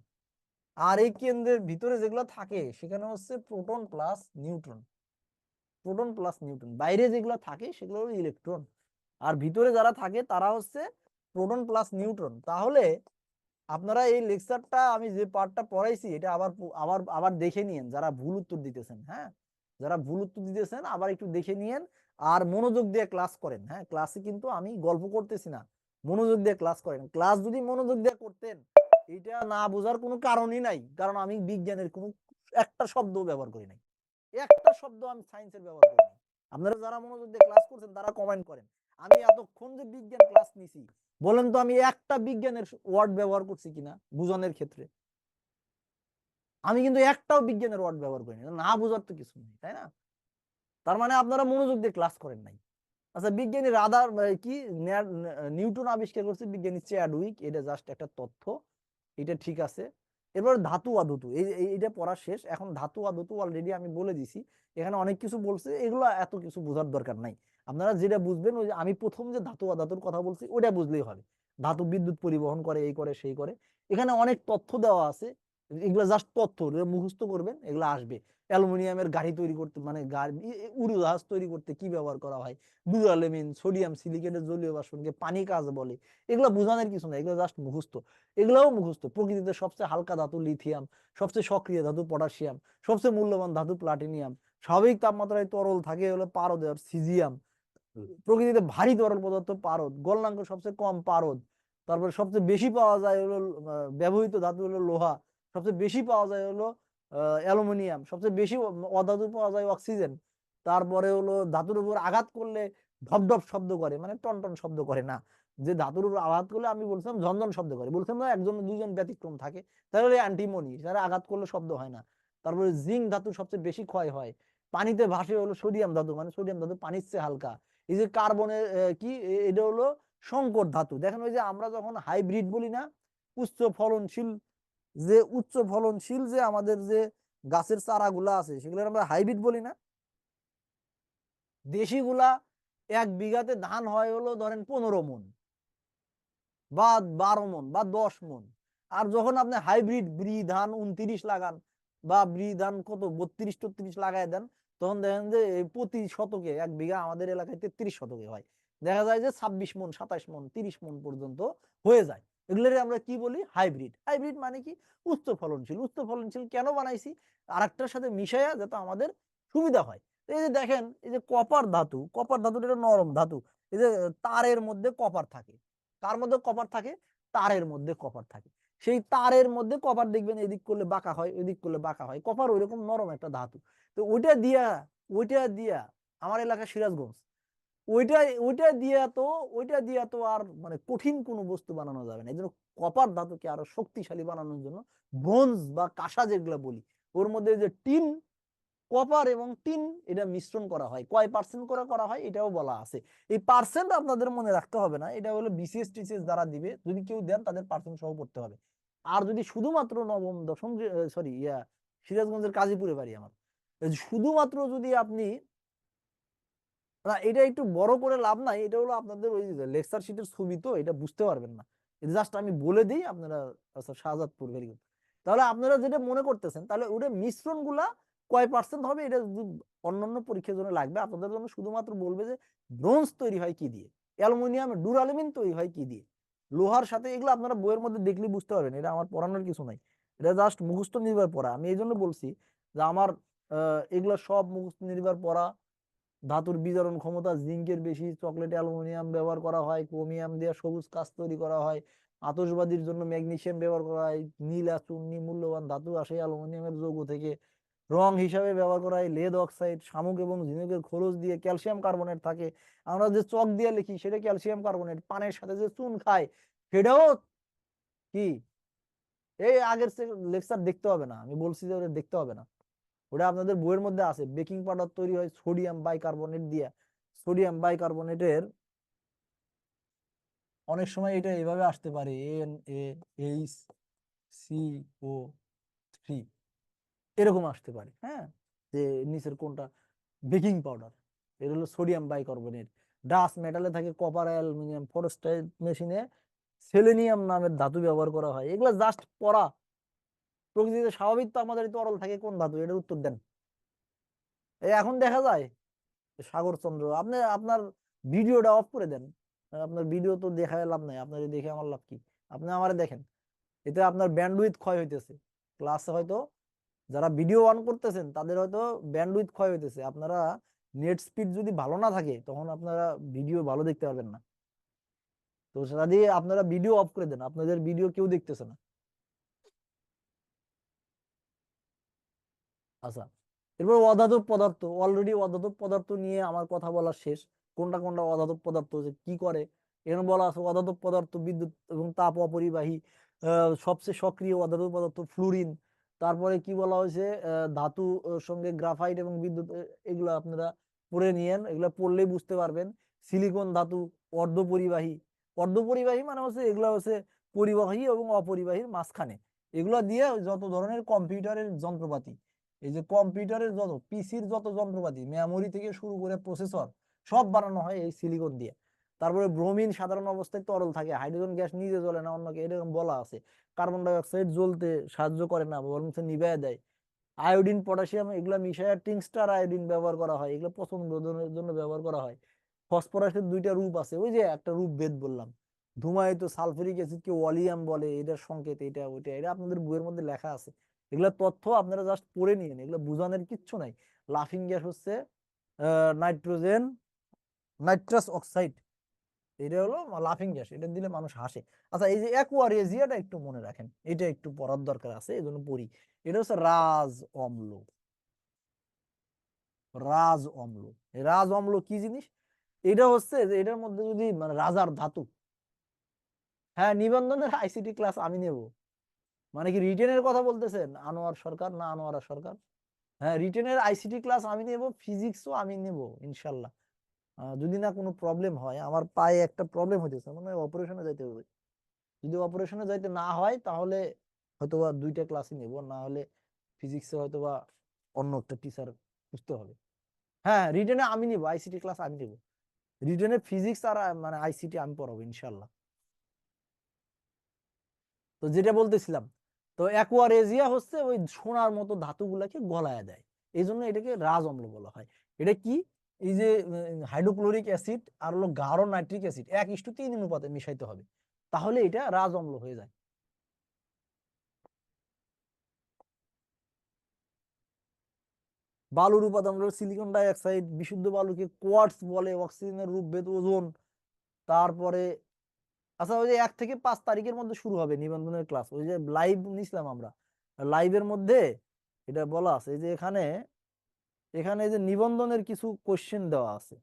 আর এই কেন্দ্রের ভিতরে যেগুলো থাকে সেখানে হচ্ছে proton plus neutron. Proton plus neutron, বাইরে যেগুলো থাকে সেগুলো হলো ইলেকট্রন। আর ভিতরে যারা থাকে তারা হচ্ছে প্রোটন প্লাস নিউট্রন। তাহলে আপনারা এই লেকচারটা আমি যে পার্টটা পড়াইছি এটা আবার আবার আবার দেখে নিয়েন, যারা ভুল উত্তর দিতেছেন। হ্যাঁ, যারা ভুল উত্তর দিতেছেন আবার একটু দেখে নিয়েন। আর মনোযোগ দিয়ে ক্লাস করেন। হ্যাঁ, ক্লাসে কিন্তু আমি গল্প করতেছি না, মনোযোগ দিয়ে ক্লাস করেন। ক্লাস যদি মনোযোগ দিয়ে করতেন, এটা না বোঝার কোনো কারণই নাই, কারণ আমি বিজ্ঞানের কোনো একটা শব্দ ব্যবহার করি নাই, একটা শব্দ আমি সায়েন্সের ব্যবহার করি নাই। আপনারা যারা মনোযোগ দিয়ে ক্লাস করছেন তারা কমেন্ট করেন, আমি এতক্ষণ যে বিজ্ঞান ক্লাস নিছি, বলেন তো আমি একটা বিজ্ঞানের ওয়ার্ড ব্যবহার করছি কিনা বুঝনের ক্ষেত্রে? আমি কিন্তু একটাও বিজ্ঞানের ওয়ার্ড ব্যবহার করিনি, না বোঝার তো কিছু নেই, তাই না? তার মানে আপনারা মনোযোগ দিয়ে ক্লাস করেন নাই। আচ্ছা, বিজ্ঞানী রাদার কি নিউটন আবিষ্কার করছে বিজ্ঞানী চ্যাডউইক, এটা জাস্ট একটা তথ্য, এটা ঠিক আছে। এবার ধাতু অধাতু, এইটা পড়া শেষ। এখন ধাতু অধাতু অলরেডি আমি বলে দিছি, এখানে অনেক কিছু বলছে, এগুলো এত কিছু বোঝার দরকার নাই। আপনারা যেটা বুঝবেন, ওই যে আমি প্রথম যে ধাতু অধাতুর কথা বলছি ওটা বুঝলেই হবে। ধাতু বিদ্যুৎ পরিবহন করে, এই করে সেই করে, এখানে অনেক তথ্য দেওয়া আছে। এগুলো জাস্ট তথ্য, মুখস্থ করবেন, এগুলো আসবে। অ্যালুমিনিয়ামের গাড়ি তৈরি করতে, মানে গাড়ি, উড়োজাহাজ তৈরি করতে কি ব্যবহার করা হয়, ডুরালেমিন, সোডিয়াম সিলিকেটের জলীয় বাষ্পকে পানি কাজ বলে, এগুলো বোঝানোর কিছু না, এগুলো জাস্ট মুখস্থ। এগুলাও মুখস্থ। প্রকৃতিতে সবচেয়ে হালকা ধাতু লিথিয়াম, সবচেয়ে সক্রিয় ধাতু পটাশিয়াম, সবচেয়ে মূল্যবান ধাতু প্লাটিনিয়াম, স্বাভাবিক তাপমাত্রায় তরল থাকে হলো পারদ আর সিজিয়াম, প্রকৃতিতে ভারী তরল পদার্থ পারদ, গলনাঙ্ক সবচেয়ে কম পারদ, তারপরে সবচেয়ে বেশি পাওয়া যায় হলো ব্যবহৃত ধাতু হলো লোহা, সবচেয়ে বেশি পাওয়া যায় হলো অ্যালুমিনিয়াম, সবচেয়ে বেশি অধাতু পাওয়া যায় অক্সিজেন। তারপরে হলো ধাতুর উপর আঘাত করলে ঢপ ঢপ শব্দ করে, মানে টন টন শব্দ করে না। যে ধাতুর উপর আঘাত করলে আমি বলছিলাম ঝনঝন শব্দ করে, বলছিলাম না একজন দুইজন ব্যতিক্রম থাকে, তাহলে অ্যান্টিমনি, যারা আঘাত করলে শব্দ হয় না। তারপরে জিঙ্ক ধাতু সবচেয়ে বেশি ক্ষয় হয়। পানিতে ভাসে হলো সোডিয়াম ধাতু, মানে সোডিয়াম ধাতু পানির চেয়ে হালকা। এই যে কার্বনের কি এটা হলো সংকর ধাতু। দেখেন ওই যে আমরা যখন হাইব্রিড বলি না, উচ্চ ফলনশীল, যে উচ্চ ফলনশীল যে আমাদের যে গাছের চারাগুলা আছে সেগুলো আমরা হাইব্রিড বলি না। দেশিগুলা 1 বিঘাতে ধান হয় হলো ধরেন 15 মণ বা 12 মণ বা 10 মণ। আর যখন আপনি হাইব্রিড ব্রি ধান 29 লাগান বা ব্রি ধান কত 32-33 লাগাই দেন, তখন দেখেন যে প্রতি শতকে 1 বিঘা আমাদের এলাকায় 33 শতকে হয়, দেখা যায় যে 26 মণ 27 মণ 30 মণ পর্যন্ত হয়ে যায়। এগুলোরে আমরা কি বলি? হাইব্রিড। হাইব্রিড মানে কি? উচ্চ ফলনশীল। উচ্চ ফলনশীল কেন বানাইছি? আরেকটার সাথে মিশাইয়া যাতে আমাদের সুবিধা হয়। এই যে দেখেন, এই যে কপার ধাতু, কপার ধাতুটা একটা নরম ধাতু। এই যে তারের মধ্যে কপার থাকে, কার মধ্যে কপার থাকে? তারের মধ্যে কপার থাকে। সেই তারের মধ্যে কপার দেখবেন এদিক করলে বাঁকা হয়, ওইদিক করলে বাঁকা হয়। কপার ওইরকম নরম একটা ধাতু। তো ওইটা দিয়া আমার এলাকা সিরাজগঞ্জ, ওইটা ওইটা দিয়া তো আর মানে কঠিন কোনো বস্তু বানানো যাবে না। এই জন্য কপার ধাতুকে আরো শক্তিশালী বানানোর জন্য ব্রোঞ্জ বা কাঁসা যেগুলা বলি, ওর মধ্যে যে টিন, কপার এবং টিন এটা মিশ্রণ করা হয়। কয় পার্সেন্ট করে করা হয় এটাও বলা আছে। এই পার্সেন্ট আপনাদের মনে রাখতে হবে না, এটা হলো বিসিএস টিসিএস যারা দিবে, যদি কেউ দেন তাদের পার্সেন্ট সহ পড়তে হবে। আর যদি শুধুমাত্র নবম দশম, সরি সিরাজগঞ্জের কাজীপুরে বাড়ি আমার, শুধুমাত্র যদি আপনি, না এটা একটু বড় করে লাভ নাই, এটা হলো আপনাদের ওই লেকচার শিটের ছবি, তো এটা বুঝতে পারবেন না। এটা জাস্ট আমি বলে দিই আপনারা। আচ্ছা, শাহজাদপুর, ভেরি গুড। তাহলে আপনারা যেটা মনে করতেছেন, তাহলে ওটা মিশ্রণ গুলা কয় পার্সেন্ট হবে, এটা যদি অন্যান্য পরীক্ষার জন্য লাগবে, আপনাদের জন্য শুধুমাত্র বলবে যে ব্রোঞ্জ তৈরি হয় কি দিয়ে, অ্যালুমিনিয়াম ডুরালুমিন তৈরি হয় কি দিয়ে, লোহার সাথে। এগুলো আপনারা বইয়ের মধ্যে দেখলে বুঝতে পারবেন, এটা আমার পড়ানোর কিছু নাই, এটা জাস্ট মুখস্থ নির্ভর পড়া। আমি এই জন্য বলছি যে আমার এগুলো সব মুখস্থ নির্ভর পড়া। ধাতুর বিজারণ ক্ষমতা জিঙ্কের বেশি, চকলেটে অ্যালুমিনিয়াম ব্যবহার করা হয়, ক্রোমিয়াম দিয়ে সবুজ কাঁচ তৈরি করা হয়, আতশবাজির জন্য ম্যাগনেসিয়াম ব্যবহার করা হয়, নীল আর চুন্নি মূল্যবান ধাতু আসে অ্যালুমিনিয়ামের যৌগ থেকে, রং হিসাবে ব্যবহার করা হয় লেদ অক্সাইড, শামুক এবং ঝিনুকের খোলস দিয়ে ক্যালসিয়াম কার্বনেট থাকে। আমরা যে চক দিয়ে লিখি সেটা ক্যালসিয়াম কার্বনেট, পানের সাথে যে চুন খায় সেটাও কি, এই আগের লেকচার দেখতে হবে না, আমি বলছি যে ওটা দেখতে হবে না, ওটা আপনাদের বইয়ের মধ্যে আছে। বেকিং পাউডার তৈরি হয় সোডিয়াম বাইকার্বনেট দিয়ে। সোডিয়াম বাইকার্বনেটের অনেক সময় এটা এভাবে আসতে পারে, NaHCO3, এরকম আসতে পারে। হ্যাঁ, যে নিচের কোনটা বেকিং পাউডার, এটা হলো সোডিয়াম বাইকার্বনেট। ডাস মেটালে থাকে কপার, অ্যালুমিনিয়াম, ফরস্টাইল মেশিনে সেলেনিয়াম নামের ধাতু ব্যবহার করা হয়। এগুলো জাস্ট পড়া। প্রকৃতিতে স্বাভাবিক তো আমাদের তরল থাকে কোন ধাতু, এটার উত্তর দেন। এই এখন দেখা যায় সাগর চন্দ্র, আপনি আপনার ভিডিওটা অফ করে দেন। আপনার ভিডিও তো দেখায় লাভ নাই, আপনার দেখে আমার লাভ কি? আপনি আমারে দেখেন, এতে আপনার ব্যান্ডউইথ ক্ষয় হইতেছে। ক্লাসে হয়তো যারা ভিডিও অন করতেছেন তাদের হয়তো ব্যান্ডউইথ ক্ষয় হইতেছে। আপনারা নেট স্পিড যদি ভালো না থাকে তখন আপনারা ভিডিও ভালো দেখতে পারবেন না। তো সেটা দিয়ে আপনারা ভিডিও অফ করে দেন, আপনাদের ভিডিও কেউ দেখতেছে না। আচ্ছা, এরপর অধাতব পদার্থ। অলরেডি অধাতব পদার্থ নিয়ে আমার কথা বলা শেষ। কোনটা কোনটা অধাতব পদার্থ যে কি করে, এখানে বলা আছে অধাতব পদার্থ বিদ্যুৎ এবং তাপ অপরিবাহী। সবচেয়ে সক্রিয় অধাতব পদার্থ ফ্লুরিন। তারপরে কি বলা হয়েছে, ধাতু সঙ্গে গ্রাফাইট এবং বিদ্যুৎ, এগুলো আপনারা পড়ে নিয়েন, এগুলো পড়লেই বুঝতে পারবেন। সিলিকন ধাতু অর্ধপরিবাহী। অর্ধপরিবাহী মানে হচ্ছে এগুলো হচ্ছে পরিবাহী এবং অপরিবাহীর মাঝখানে। এগুলো দিয়ে যত ধরনের কম্পিউটারের যন্ত্রপাতি, এই যে কম্পিউটারের যত পিসির যত যন্ত্রপাতি, মেমোরি থেকে শুরু করে প্রসেসর, সব বানানো হয় এই সিলিকন দিয়ে। তারপরে ব্রোমিন সাধারণ অবস্থায় তরল থাকে, হাইড্রোজেন গ্যাস নিজে জ্বলে না, অন্যকে, এরকম বলা আছে। কার্বন ডাই অক্সাইড জ্বলতে সাহায্য করে না, বরং নিভাইয়া দেয়। আয়োডিন পটাশিয়াম এগুলা মিশায় টিংস্টার আয়োডিন ব্যবহার করা হয়, এগুলো পচন রোধনের জন্য ব্যবহার করা হয়। ফসফরাসের দুইটা রূপ আছে, ওই যে একটা রূপ ভেদ বললাম। ধূমায়িত সালফিউরিক অ্যাসিডকে ওয়ালিয়াম বলে, এটার সংকেত এটা ওইটা, এটা আপনাদের বইয়ের মধ্যে লেখা আছে। এগুলা তথ্য আপনারা জাস্ট পড়ে নিয়েন, এগুলো বুঝানোর কিচ্ছু নাই। লাফিং গ্যাস হচ্ছে নাইট্রোজেন, নাইট্রাস অক্সাইড, এটা হলো লাফিং গ্যাস, এটা দিলে মানুষ হাসে। আচ্ছা, এই যে অ্যাকুয়ারিয়াজিয়াটা একটু মনে রাখেন, এটা একটু পড়ার দরকার আছে, এই জন্য পড়ি। এটা হচ্ছে রাজ অম্ল। রাজ অম্ল, এই রাজ অম্ল কি জিনিস? এটা হচ্ছে যে এটার মধ্যে যদি মানে রাজার ধাতু। হ্যাঁ, নিবন্ধনের আইসিটি ক্লাস আমি নেব। মানে কি রিটেনের কথা বলতেছেন আনোয়ার সরকার না আনোয়ারা সরকার? হ্যাঁ, রিটেনের আইসিটি ক্লাস আমি নেব, ফিজিক্সও আমি নেব ইনশাল্লাহ। যদি না কোনো প্রবলেম হয়, আমার পায়ে একটা প্রবলেম হইতেছে, মানে অপারেশনে যাইতে হবে। যদি অপারেশনে যাইতে না হয় তাহলে হয়তোবা দুইটা ক্লাসই নেব, না হলে ফিজিক্সে হয়তোবা অন্য একটা টিচার খুঁজতে হবে। হ্যাঁ, রিটেনে আমি নিব, আইসিটি ক্লাস আমি নিব। রিটেনে ফিজিক্স আর মানে আইসিটি আমি পড়াবো ইনশাল্লাহ। তো যেটা বলতেছিলাম, তো অ্যাকুয়ারেজিয়া হচ্ছে ওই সোনার মতো ধাতুগুলাকে গলায় দেয়, এই জন্য এটাকে রাজ অম্ল বলা হয়। এটা কি, এই যে হাইড্রোক্লোরিক অ্যাসিড আর হলো গাঢ় নাইট্রিক অ্যাসিড 1:3 অনুপাতে মিশাইতে হবে, তাহলে এটা রাজ অম্ল হয়ে যায়। বালুর উপাদান হলো সিলিকন ডাই অক্সাইড, বিশুদ্ধ বালুকে কোয়ার্টজ বলে, অক্সিজেনের রূপভেদ, ওজোন। তারপরে আচ্ছা, ওই যে 1 থেকে 5 তারিখের মধ্যে শুরু হবে নিবন্ধনের ক্লাস, ওই যে লাইভ নিছিলাম আমরা, লাইভের মধ্যে এটা বলা আছে, এই যে এখানে এখানে এই যে নিবন্ধনের কিছু কোশ্চেন দেওয়া আছে,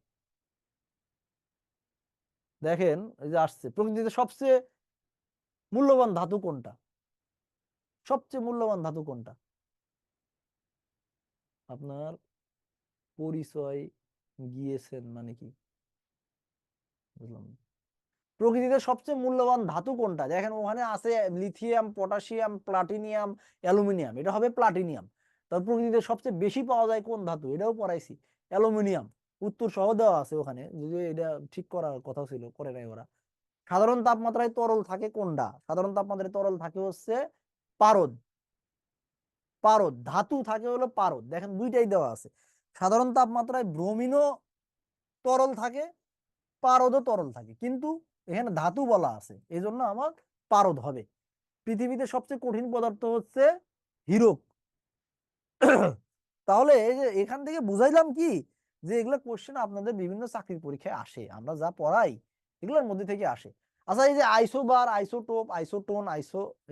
দেখেন এই যে আসছে, প্রকৃতিতে সবচেয়ে মূল্যবান ধাতু কোনটা, সবচেয়ে মূল্যবান ধাতু কোনটা, আপনার পরিচয় গিয়েছেন মানে কি বুঝলাম না। প্রকৃতিতে সবচেয়ে মূল্যবান ধাতু কোনটা, দেখেন ওখানে আছে লিথিয়াম, পটাশিয়াম, প্লাটিনিয়াম, অ্যালুমিনিয়াম, এটা হবে প্লাটিনিয়াম। তার প্রকৃতিতে সবচেয়ে বেশি পাওয়া যায় কোন ধাতু, এটাও পড়াইছি, অ্যালুমিনিয়াম। উত্তর সহ দেওয়া আছে ওখানে, যদি এটা ঠিক করার কথা ছিল করে নাই ওরা। সাধারণ তাপমাত্রায় তরল থাকে কোনটা, সাধারণ তাপমাত্রায় তরল থাকে হচ্ছে পারদ। পারদ ধাতু থাকে হলো পারদ, দেখেন দুইটাই দেওয়া আছে, সাধারণ তাপমাত্রায় ব্রোমিনও তরল থাকে, পারদও তরল থাকে, কিন্তু এখানে ধাতু বলা আছে, এই জন্য আমার পারদ হবে। পৃথিবীতে সবচেয়ে কঠিন পদার্থ হচ্ছে হীরক। তাহলে এই যে এখান থেকে বুঝাইলাম কি, যে এগুলো কোশ্চেন আপনাদের বিভিন্ন চাকরির পরীক্ষায় আসে, আমরা যা পড়াই এগুলোর মধ্যে থেকে আসে। আচ্ছা, এই যে আইসোবার, আইসোটোপ, আইসোটোন,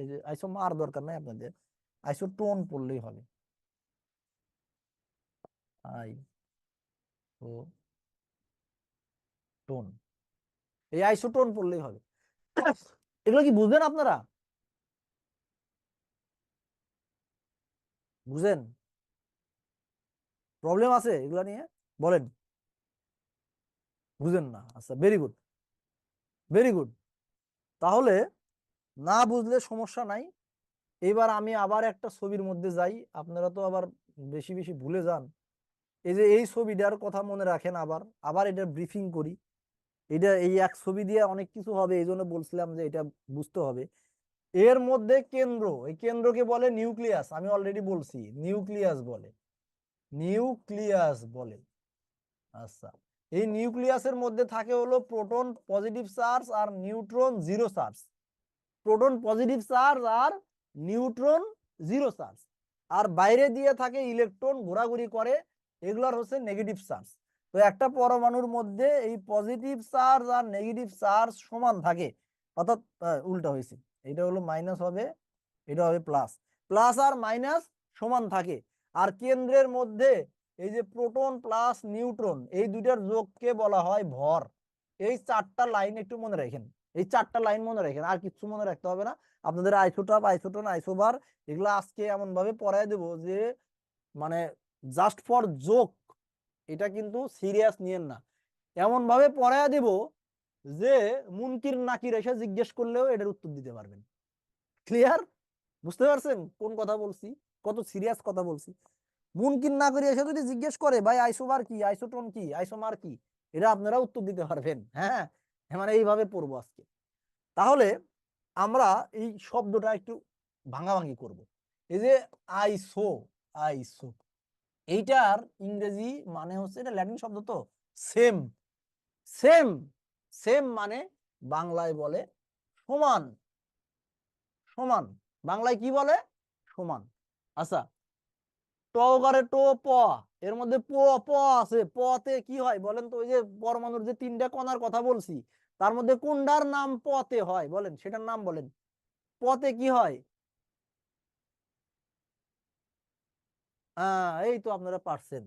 এই যে আইসোমার দরকার নাই আপনাদের, আইসোটোন পড়লেই হবে। আইসোটোন, এই আইসোটোন পড়লেই হবে। এগুলো কি বুঝবেন আপনারা, বুঝেন, প্রবলেম আছে এগুলা নিয়ে বলেন, বুঝেন না, আচ্ছা ভেরি গুড, ভেরি গুড। তাহলে না বুঝলে সমস্যা নাই। এবার আমি আবার একটা ছবির মধ্যে যাই, আপনারা তো আবার বেশি বেশি ভুলে যান। এই যে এই ছবিটার কথা মনে রাখেন, আবার আবার এটা ব্রিফিং করি। এটা এই এক ছবি দিয়ে অনেক কিছু হবে, এই জন্য বলছিলাম যে এটা বুঝতে হবে। এর মধ্যে কেন্দ্র, এই কেন্দ্রকে বলে নিউক্লিয়াস, আমি অলরেডি বলছি নিউক্লিয়াস বলে, নিউক্লিয়াস বলে। আচ্ছা, এই নিউক্লিয়াসের মধ্যে থাকে হলো প্রোটন পজিটিভ চার্জ আর neutron zero charge, proton positive charge আর নিউট্রন জিরো চার্জ, আর বাইরে দিয়ে থাকে ইলেকট্রন ঘোরাঘুরি করে, এগুলার হচ্ছে নেগেটিভ চার্জ। তো একটা পরমাণুর মধ্যে এই পজিটিভ চার্জ আর নেগেটিভ চার্জ সমান থাকে, অর্থাৎ উল্টা হয়েছে, এটা হলো মাইনাস হবে, এটা হবে প্লাস, প্লাস আর মাইনাস সমান থাকে। আর কেন্দ্রের মধ্যে এই যে প্রোটন প্লাস নিউট্রন, এই দুইটার যোগকে বলা হয় ভর। এই 4টা লাইন একটু মনে রাখেন, এই 4টা লাইন মনে রাখেন, আর কিছু মনে রাখতে হবে না। আপনাদের আইসোটপ, আইসোটোন, আইসোবার এগুলো আজকে এমন ভাবে পড়ায় দেব যে মানে জাস্ট ফর জোক, এটা কিন্তু সিরিয়াস নিয়েন না, এমন ভাবে পড়ায় দেব যে মুনকির নাকির এসে জিজ্ঞেস করলেও এটার উত্তর দিতে পারবেন। ক্লিয়ার, বুঝতে পারছেন কোন কথা বলছি, কত সিরিয়াস কথা বলছি। মুনকির না করে এসে যদি জিজ্ঞেস করে ভাই আইসোবার কি, আইসোটোন কি, আইসোমার কি, এটা আপনারা উত্তর দিতে পারবেন। হ্যাঁ, মানে এইভাবে পড়বো আজকে। তাহলে আমরা এই শব্দটা একটু ভাঙাভাঙি করব। এই যে আইসো, আইসো এইটার ইংরেজি মানে হচ্ছে, এটা ল্যাটিন শব্দ তো, সেম। সেম, সেম মানে বাংলায় বলে সমান, সমান, বাংলায় কি বলে সমান। আচ্ছা, টকারে টো প, এর মধ্যে প, প আছে, পতে কি হয় বলেন তো, ওই যে পরমাণুর যে 3টা কণার কথা বলছি, তার মধ্যে কোনটার নাম পতে হয় বলেন, সেটার নাম বলেন, পতে কি হয়। হ্যাঁ, এই তো আপনারা পারছেন,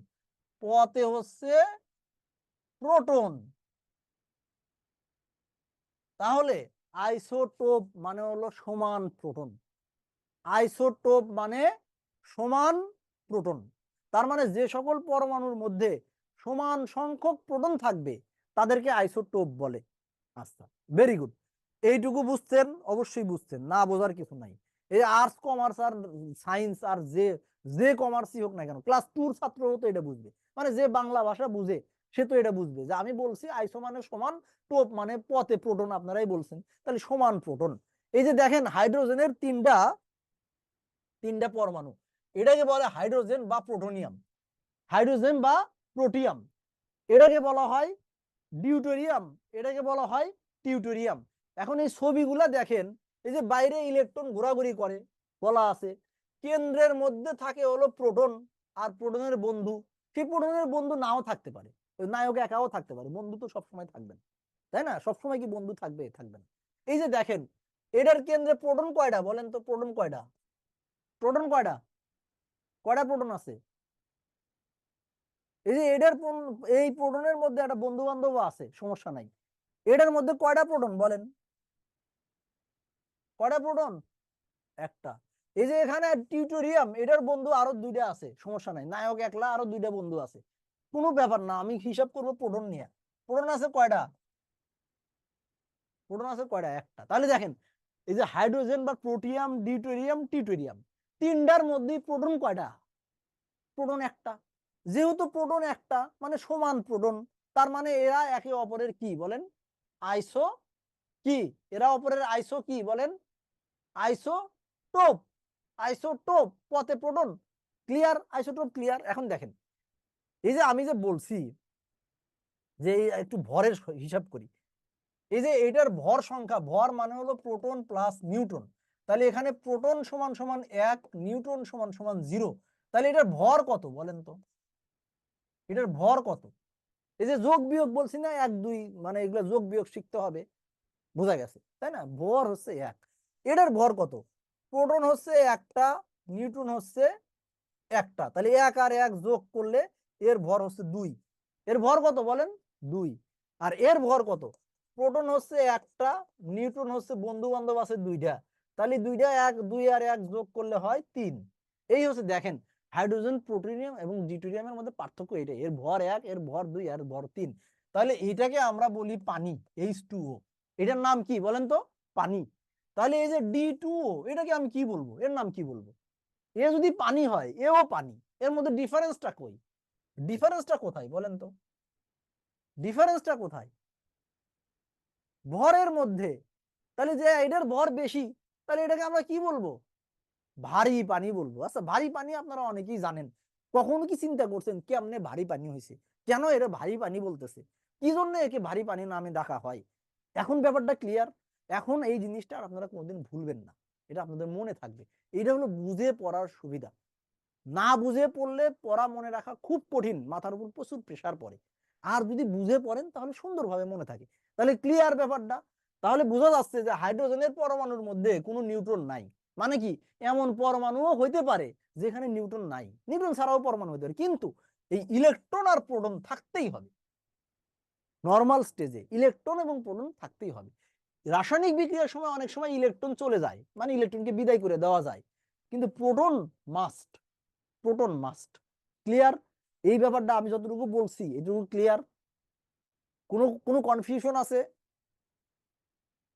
পতে হচ্ছে প্রোটন। তাহলে আইসোটোপ মানে হলো সমান প্রোটন, আইসোটোপ মানে সমান প্রোটন, তার মানে যে সকল পরমাণুর মধ্যে সমান সংখ্যক প্রোটন থাকবে তাদেরকে আইসোটোপ বলে। আচ্ছা, ভেরি গুড, এইটুকু বুঝছেন, অবশ্যই বুঝছেন, না বোঝার কিছু নাই। এই আর্টস কমার্স আর সায়েন্স আর যে যে কমার্সই হোক না কেন, ক্লাস 2 ছাত্র তো এটা বুঝবে, মানে যে বাংলা ভাষা বুঝে সে তো এটা বুঝবে যে আমি বলছি আইসো মানে সমান, টোপ মানে পথে প্রোটন, আপনারাই বলছেন, তাহলে সমান প্রোটন। এই যে দেখেন হাইড্রোজেনের তিনটা পরমাণু, এটাকে বলে হাইড্রোজেন বা প্রোটোনিয়াম, হাইড্রোজেন বা প্রোটিয়াম, এটাকে বলা হয় ডিউটেরিয়াম, এটাকে বলা হয় টিউটেরিয়াম। এখন এই ছবিগুলা দেখেন, এই যে বাইরে ইলেকট্রন ঘোরাঘুরি করে, বলা আছে কেন্দ্রের মধ্যে থাকে হলো প্রোটন আর প্রোটনের বন্ধু। সেই প্রোটনের বন্ধু নাও থাকতে পারে, নায়ক একাও থাকতে পারে, বন্ধু তো সবসময় থাকবেন, তাই না? সবসময় কি বন্ধু থাকবে? থাকবে না। এই যে দেখেন এটার কেন্দ্রে প্রোটন কয়টা বলেন তো? প্রোটন কয়টা? প্রোটন কয়টা? কয়টা প্রোটন আছে? এই যে এই প্রোটনের মধ্যে একটা বন্ধু বান্ধব আছে, সমস্যা নাই। এটার মধ্যে কয়টা প্রোটন বলেন? কয়টা প্রোটন? একটা। এই যে এখানে টিউটোরিয়াম, এটার বন্ধু আরো দুইটা আছে, সমস্যা নাই, নায়ক একলা, আরো দুইটা বন্ধু আছে, কোনো ব্যাপার না, আমি হিসাব করবো প্রোটন নিয়ে। প্রোটন আছে কয়টা? প্রোটন আছে কয়টা? একটা। তাহলে দেখেন এই যে হাইড্রোজেন বা প্রোটিয়াম, ডিউটেরিয়াম, টিউটোরিয়াম, তিনটার মধ্যে প্রোটন কয়টা? প্রোটন একটা। যেহেতু প্রোটন একটা মানে সমান প্রোটন, তার মানে এরা একে অপরের কি বলেন? আইসো কি? এরা অপরের আইসো কি বলেন? আইসোটোপ। আইসোটোপ পথে প্রোটন। ক্লিয়ার? Isotope clear? এখন দেখেন এই যে আমি যে বলছি যে একটু ভরের হিসাব করি, এই যে এটার ভর সংখ্যা, ভর মানে হলো প্রোটন প্লাস নিউট্রন, তাহলে এখানে প্রোটন সমান সমান 1, নিউট্রন সমান সমান 0, তাহলে এটার ভর কত বলেন তো? এটার ভর কত? এই যে যোগ বিয়োগ বলছি না, 1 2, মানে এগুলো যোগ বিয়োগ শিখতে হবে, বোঝা গেছে তাই না? ভর হচ্ছে 1। এটার ভর কত? প্রোটন হচ্ছে একটা, নিউট্রন হচ্ছে একটা, তাহলে 1 আর 1 যোগ করলে এর ভর হচ্ছে 2। এর ভর কত বলেন? 2। আর এর ভর কত? প্রোটন হচ্ছে একটা, নিউট্রন হচ্ছে বন্ধু বান্ধব আছে দুইটা, তাহলে দুইটা 1 2 আর 1 যোগ করলে হয় 3। এই হচ্ছে দেখেন হাইড্রোজেন, প্রোটোনিয়াম এবং ডিউটেরিয়ামের মধ্যে পার্থক্য এটাই, এর ভর 1, এর ভর 2, এর ভর 3। তাহলে এটাকে আমরা বলি পানি, H2O। এটার নাম কি বলেন তো? পানি। তাহলে এই যে D2O, এটাকে আমি কি বলবো? এর নাম কি বলবো? এ যদি পানি হয়, এও পানি, এর মধ্যে ডিফারেন্সটা কই? ডিফারেন্সটা কোথায় বলেন তো? ডিফারেন্সটা কোথায়? ভরের মধ্যে। তাহলে যে এটার ভর বেশি, তাহলে এটাকে আমরা কি বলবো? ভারী পানি বলবো। আচ্ছা ভারী পানি আপনারা অনেকেই জানেন, কখনো কি চিন্তা করছেন কেমনে ভারী পানি হয়েছে? কেন এরা ভারী পানি বলতেছে? কি জন্য একে ভারী পানি নামে ডাকা হয়? এখন ব্যাপারটা ক্লিয়ার। এখন এই জিনিসটা আর আপনারা কোনোদিন ভুলবেন না, এটা আপনাদের মনে থাকবে। এটা হলো বুঝে পড়ার সুবিধা। না বুঝে পড়লে পড়া মনে রাখা খুব কঠিন, মাথার উপর প্রচুর প্রেসার পড়ে। আর যদি বুঝে পড়েন তাহলে সুন্দরভাবে মনে থাকে। তাহলে ক্লিয়ার ব্যাপারটা? তাহলে বোঝা যাচ্ছে যে হাইড্রোজেনের পরমাণুর মধ্যে কোনো নিউট্রন নাই। মানে কি? এমন পরমাণুও হইতে পারে যেখানে নিউট্রন নাই, নিউট্রন ছাড়াও পরমাণু হইতে পারে, কিন্তু এই ইলেকট্রন আর প্রোটন থাকতেই হবে। নর্মাল স্টেজে ইলেকট্রন এবং প্রোটন থাকতেই হবে। রাসায়নিক বিক্রিয়ার সময় অনেক সময় ইলেকট্রন চলে যায়, মানে ইলেকট্রনকে বিদায় করে দেওয়া যায়, কিন্তু proton must, proton must. Clear? এই ব্যাপারটা আমি যতটুকু বলছি এটুকু ক্লিয়ার? কোনো কোনো কনফিউশন আছে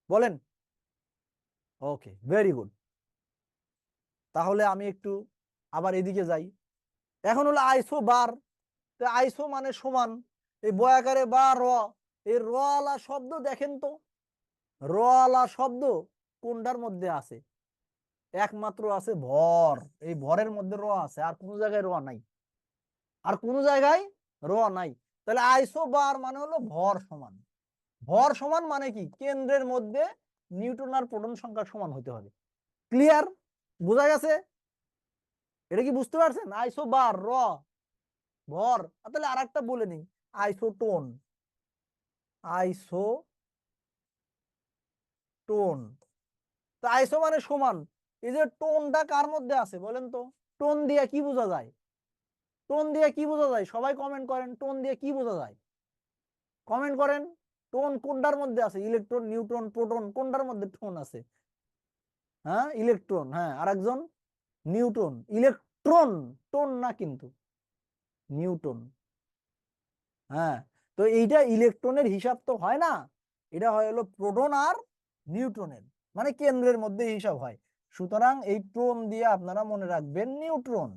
বলেন? ওকে, ভেরি গুড। তাহলে আমি একটু আবার এদিকে যাই। এখন হলো আইসো বার। আইসো মানে সমান, এই বয়াকারে বা র, এই র আলা শব্দ দেখেন তো, র আলা শব্দ কোনটার মধ্যে আছে? একমাত্র আছে ভর, এই ভরের মধ্যে র আছে, আর কোনো জায়গায় র নাই, আর কোনো জায়গায় র নাই। তাহলে আইসো বার মানে হলো ভর সমান। ভর সমান মানে কি? কেন্দ্রের মধ্যে নিউট্রন আর প্রোটন সংখ্যা সমান হতে হবে। ক্লিয়ার? বোঝা গেছে? এটা কি বুঝতে পারছেন? আইসো বার র ভর। তাহলে আর একটা বলে নিই, আইসোটোন। আইসোটোন। তো আইসো মানে সমান। এই যে টোনটা কার মধ্যে আছে বলেন তো? টোন দিয়ে কি বোঝা যায়? টোন দিয়ে কি বোঝা যায়? সবাই কমেন্ট করেন, টোন দিয়ে কি বোঝা যায়? কমেন্ট করেন। টোন কোনটার মধ্যে আছে? ইলেকট্রন, নিউট্রন, প্রোটন, কোনটার মধ্যে টোন আছে? হ্যাঁ ইলেকট্রন, হ্যাঁ। আরেকজন নিউটন। ইলেকট্রন, টোন না কিন্তু, নিউটন। হ্যাঁ, তো এইটা ইলেকট্রনের হিসাব তো হয় না, এটা হয় হলো প্রোটন আর নিউট্রনের, মানে কেন্দ্রের মধ্যে হিসাব হয়। সুতরাং এই টোন দিয়ে আপনারা মনে রাখবেন নিউট্রন।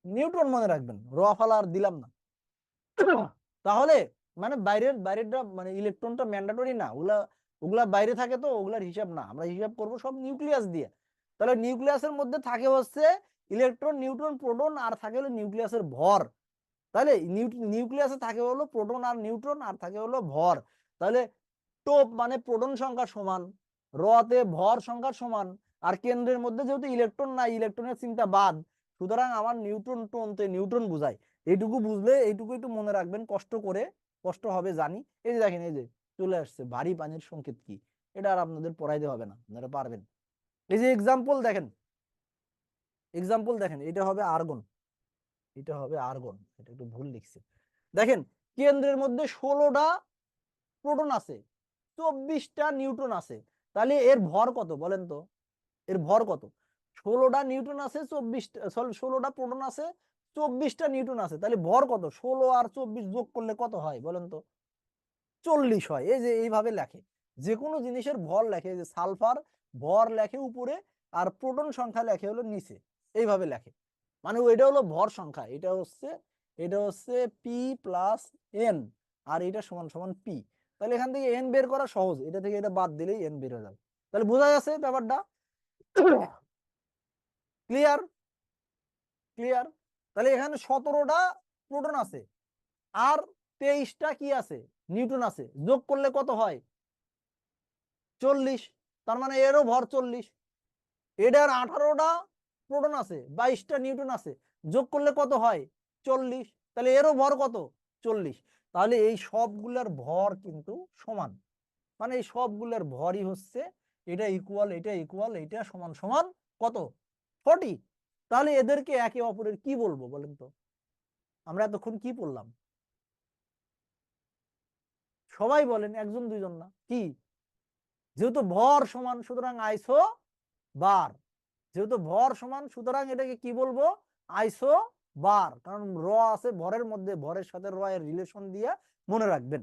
নিউটন মনে রাখবেন, র ফালা আর দিলাম না। তাহলে মানে বাইরেরটা মানে ইলেকট্রনটা ম্যান্ডেটরি না, ওগুলা ওগুলা বাইরে থাকে, তো ওগুলার হিসাব না, আমরা হিসাব করব সব নিউক্লিয়াস দিয়ে। তাহলে নিউক্লিয়াসের মধ্যে থাকে হচ্ছে ইলেকট্রন, নিউট্রন, প্রোটন, আর থাকে হলো নিউক্লিয়াসের ভর। তাহলে নিউক্লিয়াসে থাকে হলো প্রোটন আর নিউট্রন, আর থাকে হলো ভর। তাহলে টোপ মানে প্রোটন সংখ্যা সমান, রতে ভর সংখ্যা সমান, আর কেন্দ্রের মধ্যে যেহেতু ইলেকট্রন নাই, ইলেকট্রনের চিন্তা বাদ, সুতরাং আমার নিউট্রন টোনতে নিউট্রন বুঝায়। এইটুকু বুঝলে এইটুকু একটু মনে রাখবেন কষ্ট করে, কষ্ট হবে জানি। এই যে দেখেন, এই যে চলে আসছে ভারী পানির সংকেত কি, এটা আর আপনাদের পড়াইতে হবে না, আপনারা পারবেন। এই যে এক্সাম্পল দেখেন, এক্সাম্পল দেখেন, এটা হবে আর্গন, এটা হবে আর্গন, এটা একটু ভুল লিখছে। দেখেন কেন্দ্রের মধ্যে 16টা প্রোটন আছে, 24টা নিউট্রন আছে, তাহলে এর ভর কত বলেন তো? এর ভর কত? 16টা নিউটন আছে, 16টা প্রোটন আছে, 24টা নিউটন আছে, তাহলে ভর কত? 16 আর 24 যোগ করলে কত হয় বলেন তো? 40 হয়। এই যে এইভাবে লেখে, যে কোনো জিনিসের ভর লেখে, যে সালফার ভর লেখে উপরে, আর প্রোটন সংখ্যা লেখে হলো নিচে, এইভাবে লেখে। মানে এটা হলো ভর সংখ্যা, এটা হচ্ছে পি প্লাস এন, আর এটা সমান সমান পি। তাহলে এখান থেকে এন বের করা সহজ, এটা থেকে এটা বাদ দিলেই এন বের হয়ে যাবে। তাহলে বোঝা যাচ্ছে ব্যাপারটা? ক্লিয়ার? ক্লিয়ার? তাহলে এখানে 17টা প্রোটন আছে, আর 23টা কি আছে? নিউটন আছে, যোগ করলে কত হয়? 40। তার মানে এরও ভর 40। এটার 18টা প্রোটন আছে, 22টা নিউটন আছে, যোগ করলে কত হয়? 40। তাহলে এরও ভর কত? 40। তাহলে এই সবগুলোর ভর কিন্তু সমান, মানে এই সবগুলোর ভরই হচ্ছে এটা ইকুয়াল, এটা ইকুয়াল, এটা সমান সমান কত? 40। তাহলে এদেরকে একে অপরের কি বলবো বলেন তো? আমরা এতক্ষণ কি পড়লাম? সবাই বলেন, একজন দুইজন না, কি? যেহেতু ভর সমান সুতরাং আইসো বার, যেহেতু ভর সমান সুতরাং এটাকে কি বলবো? আইসো বার, কারণ র আছে ভরের মধ্যে, ভরের সাথে র এর রিলেশন দিয়ে মনে রাখবেন।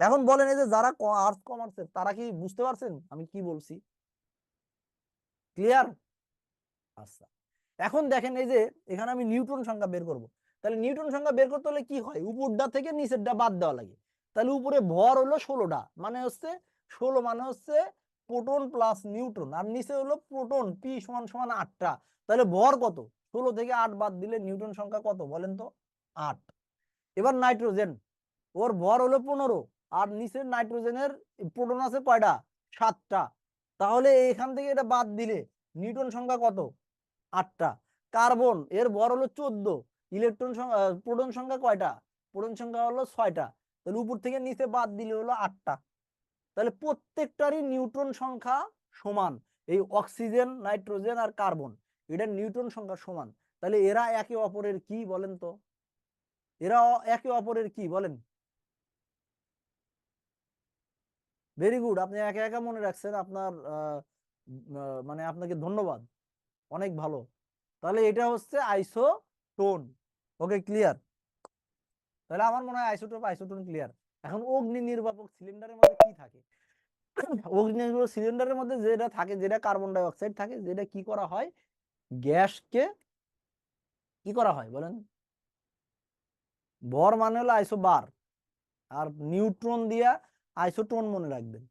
এখন বলেন, এই যে যারা আর্টস কমার্সের, তারা কি বুঝতে পারছেন আমি কি বলছি? ক্লিয়ার? আচ্ছা, এখন দেখেন, এই যে এখানে আমি নিউটন সংখ্যা বের করব, তাহলে নিউটন সংখ্যা বের করতে হলে কি হয়? উপরটা থেকে নিচেরটা বাদ দেওয়া লাগে। তাহলে উপরে ভর হলো 16টা, মানে হচ্ছে 16 মানে হচ্ছে প্রোটন প্লাস নিউট্রন, আর নিচে হলো প্রোটন পি সমান সমান 8টা। তাহলে ভর কত? 16 থেকে 8 বাদ দিলে নিউটন সংখ্যা কত বলেন তো? 8। এবার নাইট্রোজেন, ওর ভর হলো 15, আর নিচের নাইট্রোজেনের প্রোটন আছে কয়টা? 7টা। তাহলে এখান থেকে এটা বাদ দিলে নিউটন সংখ্যা কত? 8টা। কার্বন, এর ভর হলো 14, ইলেকট্রন প্রোটন সংখ্যা কয়টা? প্রোটন সংখ্যা হলো 6টা। তাহলে উপর থেকে নিচে বাদ দিলে হলো 8টা। তাহলে প্রত্যেকটারই নিউট্রন সংখ্যা সমান। এই অক্সিজেন, নাইট্রোজেন আর কার্বন, এটার নিউট্রন সংখ্যা সমান। তাহলে এরা একে অপরের কি বলেন তো? এরা একে অপরের কি বলেন? ভেরি গুড, আপনি একা একা মনে রাখছেন, আপনার মানে আপনাকে ধন্যবাদ, অনেক ভালো। তাহলে এটা হচ্ছে আইসোটোন। ওকে, ক্লিয়ার? তাহলে আমার মনে হয় আইসোটোপ, আইসোটোন ক্লিয়ার। এখন অগ্নি নির্বাপক সিলিন্ডারের মধ্যে কি থাকে? অগ্নি নির্বাপক সিলিন্ডারের মধ্যে যেটা থাকে, যেটা কার্বন ডাই অক্সাইড থাকে, যেটা কি করা হয়? গ্যাসকে কি করা হয় বলেন? ভর মানে হলো আইসো বার, আর নিউট্রন দিয়া আইসোটোন মনে রাখবেন।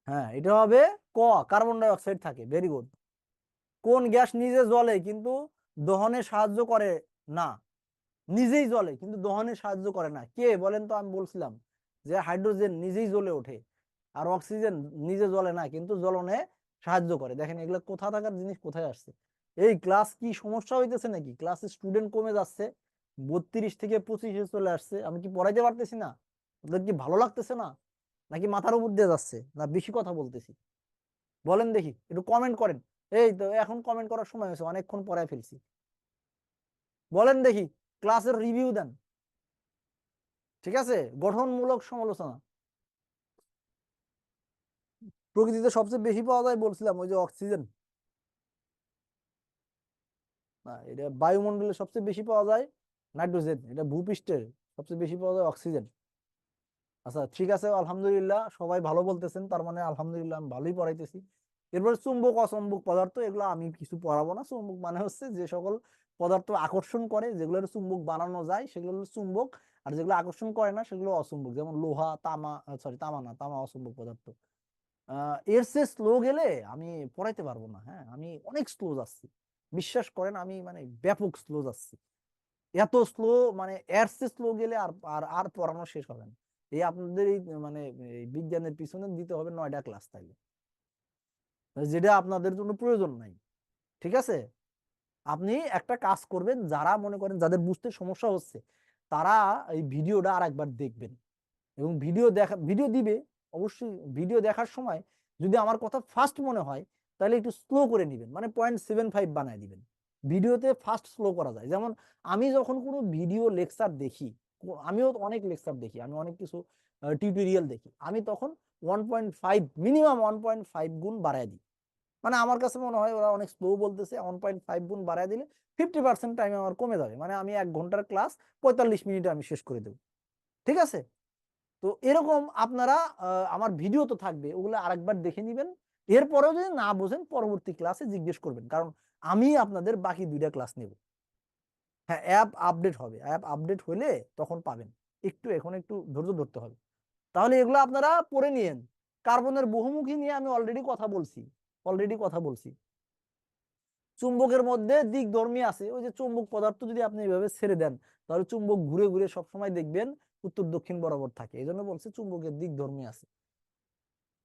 হ্যাঁ, এটা হবে ক, কার্বন ডাই অক্সাইড থাকে। Very good. কোন গ্যাস নিজে জ্বলে কিন্তু দহনে সাহায্য করে না? নিজেই জ্বলে কিন্তু দহনে সাহায্য করে না, কে বলেন তো? আমি বলছিলাম যে হাইড্রোজেন নিজেই জ্বলে ওঠে, আর অক্সিজেন নিজে জ্বলে না কিন্তু জ্বলনে সাহায্য করে। দেখেন এগুলো কোথা থাকার জিনিস কোথায় আসছে। এই ক্লাস কি সমস্যা হইতেছে নাকি? ক্লাসে স্টুডেন্ট কমে যাচ্ছে, 32 থেকে 25-এ চলে আসছে। আমি কি পড়াইতে পারতেছি না? ওদের কি ভালো লাগতেছে না, নাকি মাথার উপর দিয়ে যাচ্ছে, না বেশি কথা বলতেছি? বলেন দেখি, একটু কমেন্ট করেন। এই তো এখন কমেন্ট করার সময় হয়েছে, অনেকক্ষণ পড়ায় ফেলছি। বলেন দেখি, ক্লাসের রিভিউ দেন। ঠিক আছে, গঠনমূলক সমালোচনা। প্রকৃতিতে সবচেয়ে বেশি পাওয়া যায় বলছিলাম ওই যে অক্সিজেন, না এটা বায়ুমণ্ডলে সবচেয়ে বেশি পাওয়া যায় নাইট্রোজেন, এটা ভূপৃষ্ঠে সবচেয়ে বেশি পাওয়া যায় অক্সিজেন। আচ্ছা ঠিক আছে, আলহামদুলিল্লাহ সবাই ভালো বলতেছেন, তার মানে আলহামদুলিল্লাহ আমি ভালোই পড়াইতেছি। এরপরে চুম্বক অচুম্বক পদার্থ, এগুলো আমি কিছু পড়াবো না। চুম্বক মানে হচ্ছে যে সকল পদার্থ আকর্ষণ করে, যেগুলোর চুম্বক বানানো যায় সেগুলো হলো চুম্বক, আর যেগুলো আকর্ষণ করে না সেগুলো অচুম্বক, যেমন লোহা, তামা, সরি তামা না, তামা অচুম্বক পদার্থ। এর চেয়ে স্লো গেলে আমি পড়াইতে পারবো না। হ্যাঁ, আমি অনেক স্লো যাচ্ছি, বিশ্বাস করেন, আমি মানে ব্যাপক স্লো যাচ্ছি, এত স্লো, মানে এর চেয়ে স্লো গেলে আর আর আর পড়ানো শেষ হবে না। এই আপনাদের এই মানে এই বিজ্ঞানের পিছনে দিতে হবে 9টা ক্লাস, তাইলে যেটা আপনাদের জন্য প্রয়োজন নাই। ঠিক আছে, আপনি একটা কাজ করবেন, যারা মনে করেন যাদের বুঝতে সমস্যা হচ্ছে তারা এই ভিডিওটা আর একবার দেখবেন, এবং ভিডিও দিবে অবশ্যই। ভিডিও দেখার সময় যদি আমার কথা ফাস্ট মনে হয় তাহলে একটু স্লো করে নেবেন, মানে 0.75 বানায় দিবেন। ভিডিওতে ফাস্ট স্লো করা যায়, যেমন আমি যখন কোনো ভিডিও লেকচার দেখি, আমিও অনেক লেকচার দেখি, আমি অনেক কিছু টিউটোরিয়াল দেখি, আমি তখন 1.5, মিনিমাম 1.5 গুণ বাড়ায় দিই। মানে আমার কাছে মনে হয় ওরা অনেক স্লো বলতেছে, 1.5 গুণ বাড়ায় দিলে 50% টাইম আমার কমে যাবে, মানে আমি 1 ঘন্টার ক্লাস 45 মিনিটে আমি শেষ করে দেবো। ঠিক আছে, তো এরকম আপনারা আমার ভিডিও তো থাকবে, ওগুলো আরেকবার দেখে নেবেন। এরপরেও যদি না বোঝেন পরবর্তী ক্লাসে জিজ্ঞেস করবেন, কারণ আমি আপনাদের বাকি 2টা ক্লাস নেব। হ্যাঁ, অ্যাপ আপডেট হবে, অ্যাপ আপডেট হলে তখন পাবেন। এখন একটু ধৈর্য ধরতে হবে। তাহলে এগুলো আপনারা পড়ে নিয়েন। কার্বনের বহুমুখী নিয়ে আমি অলরেডি কথা বলছি। চুম্বকের মধ্যে দিকধর্মী আছে, ওই যে চুম্বক পদার্থ যদি আপনি এইভাবে ছেড়ে দেন তাহলে চুম্বক ঘুরে ঘুরে সবসময় দেখবেন উত্তর দক্ষিণ বরাবর থাকে, এই জন্য বলছে চুম্বকের দিকধর্মী আছে।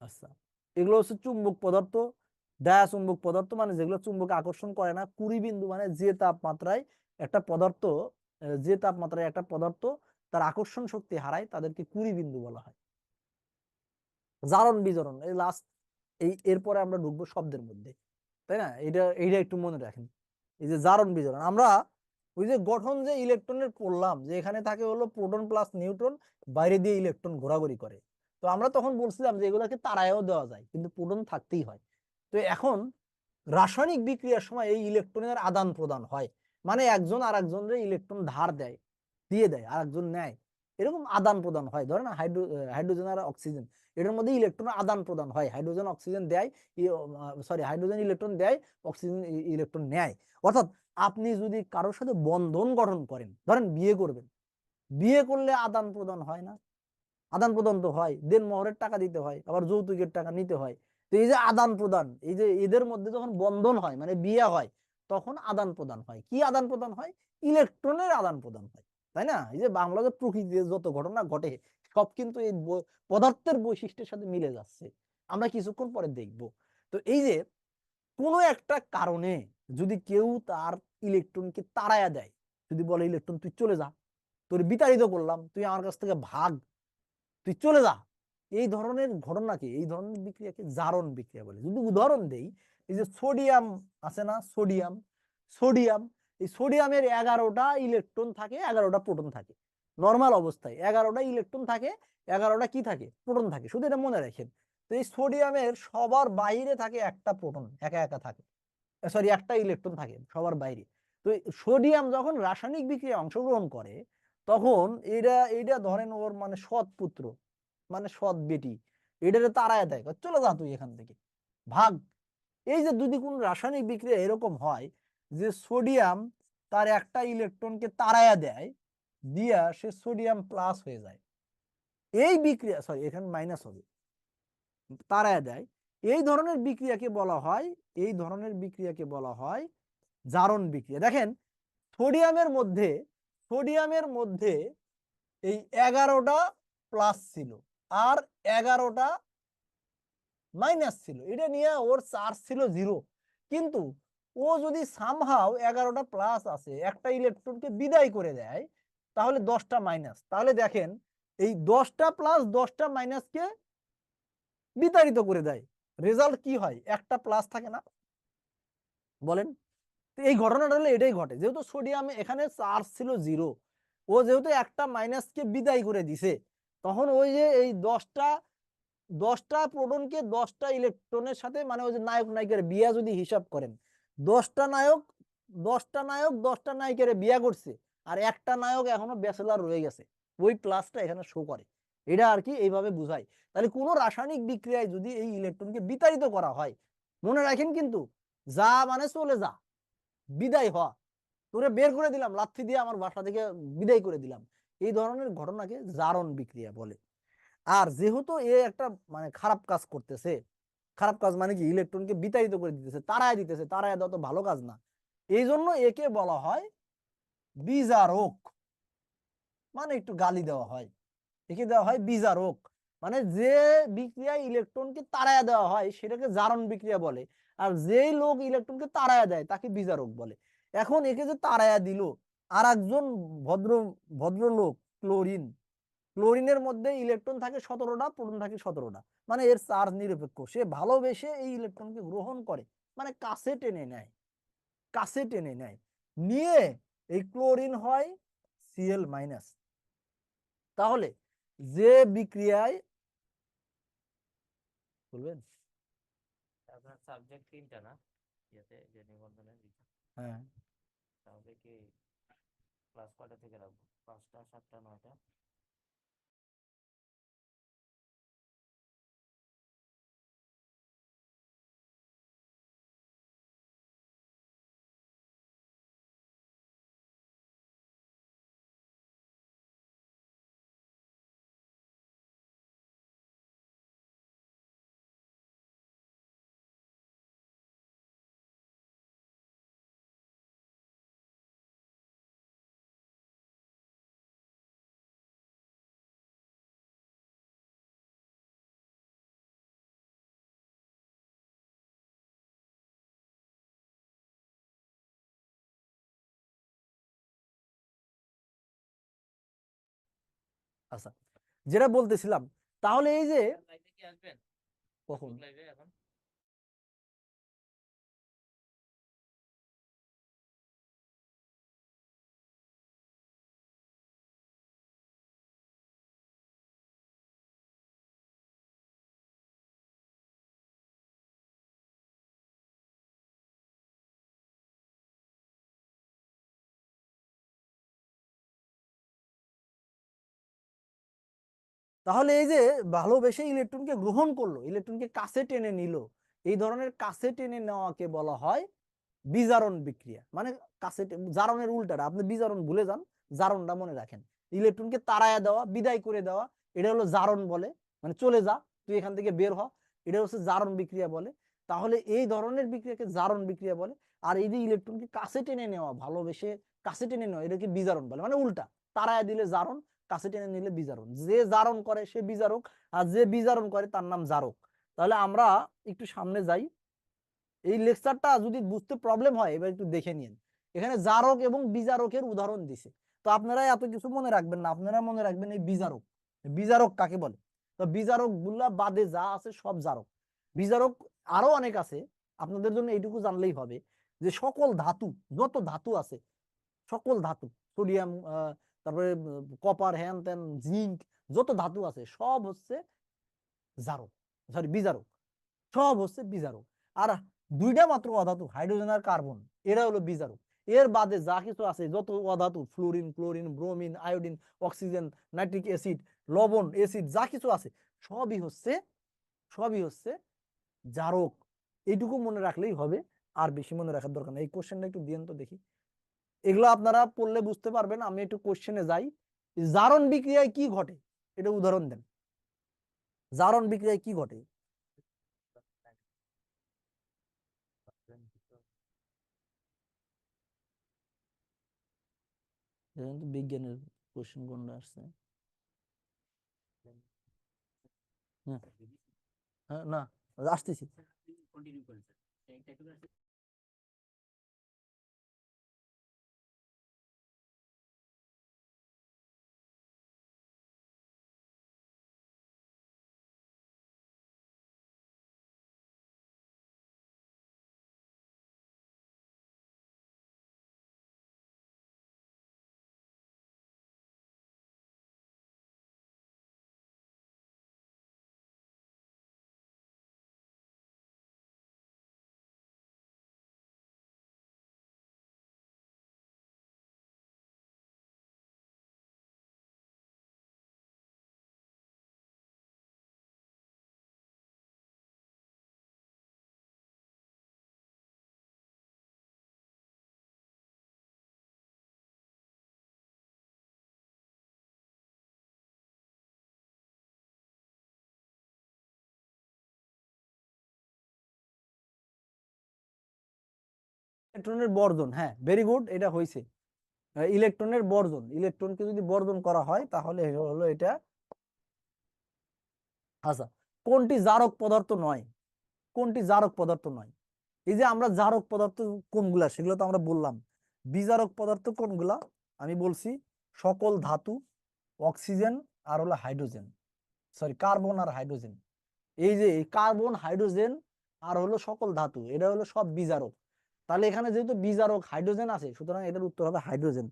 আচ্ছা, এগুলো হচ্ছে চুম্বক পদার্থ। ডায়াচুম্বক পদার্থ মানে যেগুলো চুম্বক আকর্ষণ করে না। 20 বিন্দু মানে যে তাপমাত্রায় একটা পদার্থ তার আকর্ষণ শক্তি হারায় তাদেরকে 20 বিন্দু বলা হয়। জারণ বিজারণ এই লাস্ট, এরপরে আমরা ঢুকবো শব্দের মধ্যে, তাই না? এইটা একটু মনে রাখেন। এই যে জারণ বিজারণ, আমরা ওই যে গঠন যে ইলেকট্রনের পড়লাম, যে এখানে থাকে হলো প্রোটন প্লাস নিউট্রন, বাইরে দিয়ে ইলেকট্রন ঘোরাঘুরি করে। তো আমরা তখন বলছিলাম যে এগুলোকে তারায়ও দেওয়া যায়, কিন্তু প্রোটন থাকতেই হয়। তো এখন রাসায়নিক বিক্রিয়ার সময় এই ইলেকট্রনের আদান প্রদান হয়, মানে একজন আর একজনের ইলেকট্রন ধার দেয়, দিয়ে দেয়, আর একজন নেয়, এরকম আদান প্রদান হয়। ধরেন হাইড্রোজেন আর অক্সিজেন, এটার মধ্যে ইলেকট্রন আদান প্রদান হয়, হাইড্রোজেন অক্সিজেন দেয়, হাইড্রোজেন ইলেকট্রন দেয়, অক্সিজেন ইলেকট্রন নেয়। অর্থাৎ আপনি যদি কারোর সাথে বন্ধন গঠন করেন, ধরেন বিয়ে করবেন, বিয়ে করলে আদান প্রদান হয় না? আদান প্রদান তো হয়, দেন মোহরের টাকা দিতে হয়, আবার যৌতুকের টাকা নিতে হয়। তো এই যে আদান প্রদান, এই যে এদের মধ্যে যখন বন্ধন হয় মানে বিয়ে হয়, তখন আদান প্রদান হয়। কি আদান প্রদান হয়? ইলেকট্রনের আদান প্রদান হয়, তাই না? এই যে বাংলাদেশ প্রকৃতিতে যত ঘটনা ঘটে সব কিন্তু এই পদার্থের বৈশিষ্ট্যের সাথে মিলে যাচ্ছে, আমরা কিছুক্ষণ পরে দেখব। তো এই যে কোনো একটা কারণে যদি কেউ তার ইলেকট্রনকে তাড়ায়া দেয়, যদি বলে ইলেকট্রন তুই চলে যা, তোর বিতাড়িত করলাম, তুই আমার কাছ থেকে ভাগ, তুই চলে যা, এই ধরনের ঘটনাকে, এই ধরনের বিক্রিয়াকে জারণ বিক্রিয়া বলে। যদি উদাহরণ দেই, এই যে সোডিয়াম আছে না, সোডিয়াম, এই সোডিয়ামের 11টা ইলেকট্রন থাকে, 11টা প্রোটন থাকে। নর্মাল অবস্থায় 11টা ইলেকট্রন থাকে, 11টা কি থাকে, প্রোটন থাকে, শুধু এটা মনে রাখেন। তো এই সোডিয়ামের সবার বাইরে থাকে একটা প্রোটন, একা একা থাকে, সরি একটা ইলেকট্রন থাকে সবার বাইরে। তো সোডিয়াম যখন রাসায়নিক বিক্রিয়ায় অংশগ্রহণ করে, তখন এটা ধরেন ওর মানে সৎ পুত্র, মানে সৎ বেটি, এটারে তাড়ায় দেয়, চলে যা তুই এখান থেকে, ভাগ। এই যে যদি কোন রাসায়নিক বিক্রিয়া এরকম হয় যে সোডিয়াম তার একটা ইলেকট্রনকে তাড়ায়া দেয়, দিয়া সে সোডিয়াম প্লাস হয়ে যায়, এই বিক্রিয়া, সরি এখানে মাইনাস হবে, তাড়ায়া দেয়, এই ধরনের বিক্রিয়াকে বলা হয় জারণ বিক্রিয়া। দেখেন সোডিয়ামের মধ্যে এই 11টা প্লাস ছিল আর 11টা মাইনাস ছিল, এটা নিয়ে ওর চার্জ ছিল 0। কিন্তু ও যদি সামহাও 11টা প্লাস আছে একটা ইলেকট্রনকে বিদায় করে দেয়, তাহলে 10টা মাইনাস, তাহলে দেখেন এই 10টা প্লাস 10টা মাইনাসকে বিতাড়িত করে দেয়, রেজাল্ট কি হয়, একটা প্লাস থাকে না, বলেন? এই ঘটনাটা হলে এটাই ঘটে, যেহেতু সোডিয়াম এখানে চার্জ ছিল 0, ও যেহেতু একটা মাইনাসকে বিদায় করে দিছে, তখন ওই যে এই 10টা প্রোটনকে 10টা ইলেকট্রনের সাথে, মানে ওই যে নায়ক নায়িকার বিয়া যদি হিসাব করেন, 10টা নায়ক 10টা নায়িকারে বিয়া করছে, আর একটা নায়ক এখনো ব্যাচেলার রয়ে গেছে, ওই প্লাসটা এখানে শো করে। এটা আর কি এইভাবে বুঝায়। তাহলে কোনো রাসায়নিক বিক্রিয়ায় যদি এই ইলেকট্রনকে বিতাড়িত করা হয়, মনে রাখেন কিন্তু, যা মানে চলে যা, বিদায় হওয়া, তোরে বের করে দিলাম লাথি দিয়ে, আমার বাসা থেকে বিদায় করে দিলাম, এই ধরনের ঘটনাকে জারণ বিক্রিয়া বলে। আর যেহেতু এ একটা মানে খারাপ কাজ করতেছে, খারাপ কাজ মানে কি, ইলেকট্রনকে বিতাড়িত করে দিতেছে, তাড়ায় দিতেছে, তাড়ায় দেওয়া তো ভালো কাজ না, এই জন্য একে বলা হয় বিজারক, মানে একটু গালি দেওয়া হয়, একে দেওয়া হয় বিজারক। মানে যে বিক্রিয়ায় ইলেকট্রনকে তাড়ায় দেওয়া হয় সেটাকে জারণ বিক্রিয়া বলে, আর যেই লোক ইলেকট্রনকে তাড়ায় দেয় তাকে বিজারক বলে। এখন একে যে তাড়ায়া দিল, আর একজন ভদ্র ভদ্রলোক, ক্লোরিন, ক্লোরিনের মধ্যে ইলেকট্রন থাকে 17টা, প্রোটন থাকে 17টা, মানে এর চার্জ নিরপেক্ষ, সে ভালোবেসে এই ইলেকট্রনকে গ্রহণ করে, মানে কাছে টেনে নেয়, কাছে টেনে নেয়, নিয়ে এই ক্লোরিন হয় Cl-। তাহলে যে বিক্রিয়ায়, বলবেন? আপনার সাবজেক্ট তিনটা না ইয়েতে, যে নিবন্ধনের হ্যাঁ, তাহলে কি ক্লাস কয়টা থেকে রাখবো? 5টা, 7টা, 9টা? আচ্ছা, যেটা বলতেছিলাম, তাহলে এই যে, লাইভে কি আসবেন? কখন? লাইভে এখন? তাহলে এই যে ভালোবেসে ইলেকট্রনকে গ্রহণ করলো, ইলেকট্রনকে কাছে টেনে নিল, এই ধরনের কাছে টেনে নেওয়াকে বলা হয় বিজারণ বিক্রিয়া। মানে কাছে জারণের উল্টাটা, আপনি বিজারণ ভুলে যান, জারণটা মনে রাখেন। ইলেকট্রনকে তাড়ায়া দেওয়া, বিদায় করে দেওয়া, এটা হলো জারণ বলে, মানে চলে যা, তুই এখান থেকে বের হ, এটা হচ্ছে জারণ বিক্রিয়া বলে। তাহলে এই ধরনের বিক্রিয়াকে জারণ বিক্রিয়া বলে। আর এই যে ইলেকট্রনকে কাছে টেনে নেওয়া, ভালোবেসে কাছে টেনে নেওয়া, এটাকে বিজারণ বলে, মানে উল্টা, তাড়ায়া দিলে জারণ, কাছে টেনে নিলে বিজারণ। যে জারণ করে সে বিজারক, আর যে বিজারণ করে তার নাম জারক। তাহলে আমরা একটু সামনে যাই, এই লেকচারটা যদি বুঝতে প্রবলেম হয় এবার একটু দেখে নিন, এখানে জারক এবং বিজারকের উদাহরণ দিছে। তো আপনারা এত কিছু মনে রাখবেন না, আপনারা মনে রাখবেন এই বিজারক, বিজারক কাকে বলে। তো বিজারক গুলা বাদে যা আছে সব জারক। বিজারক আরো অনেক আছে, আপনাদের জন্য এইটুকু জানলেই হবে, যে সকল ধাতু, যত ধাতু আছে, সকল ধাতু, সোডিয়াম, তারপরে কপার, হ্যান ত্যান, জিঙ্ক, যত ধাতু আছে সব হচ্ছে জারক, সরি বিজারক, সব হচ্ছে বিজারক। আর দুইটা মাত্র অধাতু, হাইড্রোজেন আর কার্বন, এরা হলো বিজারক। এর বাদে যা কিছু আছে, যত অধাতু, fluorine, chlorine, bromine, iodine, oxygen, nitric acid, লবণ, অ্যাসিড, যা কিছু আছে সবই হচ্ছে, সবই হচ্ছে জারক। এইটুকু মনে রাখলেই হবে, আর বেশি মনে রাখার দরকার নেই। এই কোশ্চেনটা একটু দিয়েন তো দেখি, এগুলো আপনারা পড়লে বুঝতে পারবেন। আমি একটু কোশ্চেনে যাই, জারণ বিক্রিয়ায় কি ঘটে, এটা উদাহরণ দেন। জারণ বিক্রিয়ায় কি ঘটে? বিজ্ঞানের কোশ্চেন কোনটা আসছে? হ্যাঁ, হ্যাঁ, না, আসতেছি। কন্টিনিউ করেছে। ইলেকট্রনের বর্জন, হ্যাঁ ভেরি গুড, এটা হয়েছে ইলেকট্রনের বর্জন। ইলেকট্রনকে যদি বর্জন করা হয় তাহলে হলো এটা। আচ্ছা, কোনটি জারক পদার্থ নয়? কোনটি জারক পদার্থ নয়? এই যে আমরা জারক পদার্থ কোনগুলা সেগুলো তো আমরা বললাম। বিজারক পদার্থ কোনগুলা? আমি বলছি সকল ধাতু, অক্সিজেন আর হলো হাইড্রোজেন, সরি কার্বন আর হাইড্রোজেন। এই যে কার্বন, হাইড্রোজেন আর হলো সকল ধাতু, এটা হলো সব বিজারক। তাহলে এখানে যেহেতু বিজারক হাইড্রোজেন আছে, সুতরাং এটার উত্তর হবে হাইড্রোজেন।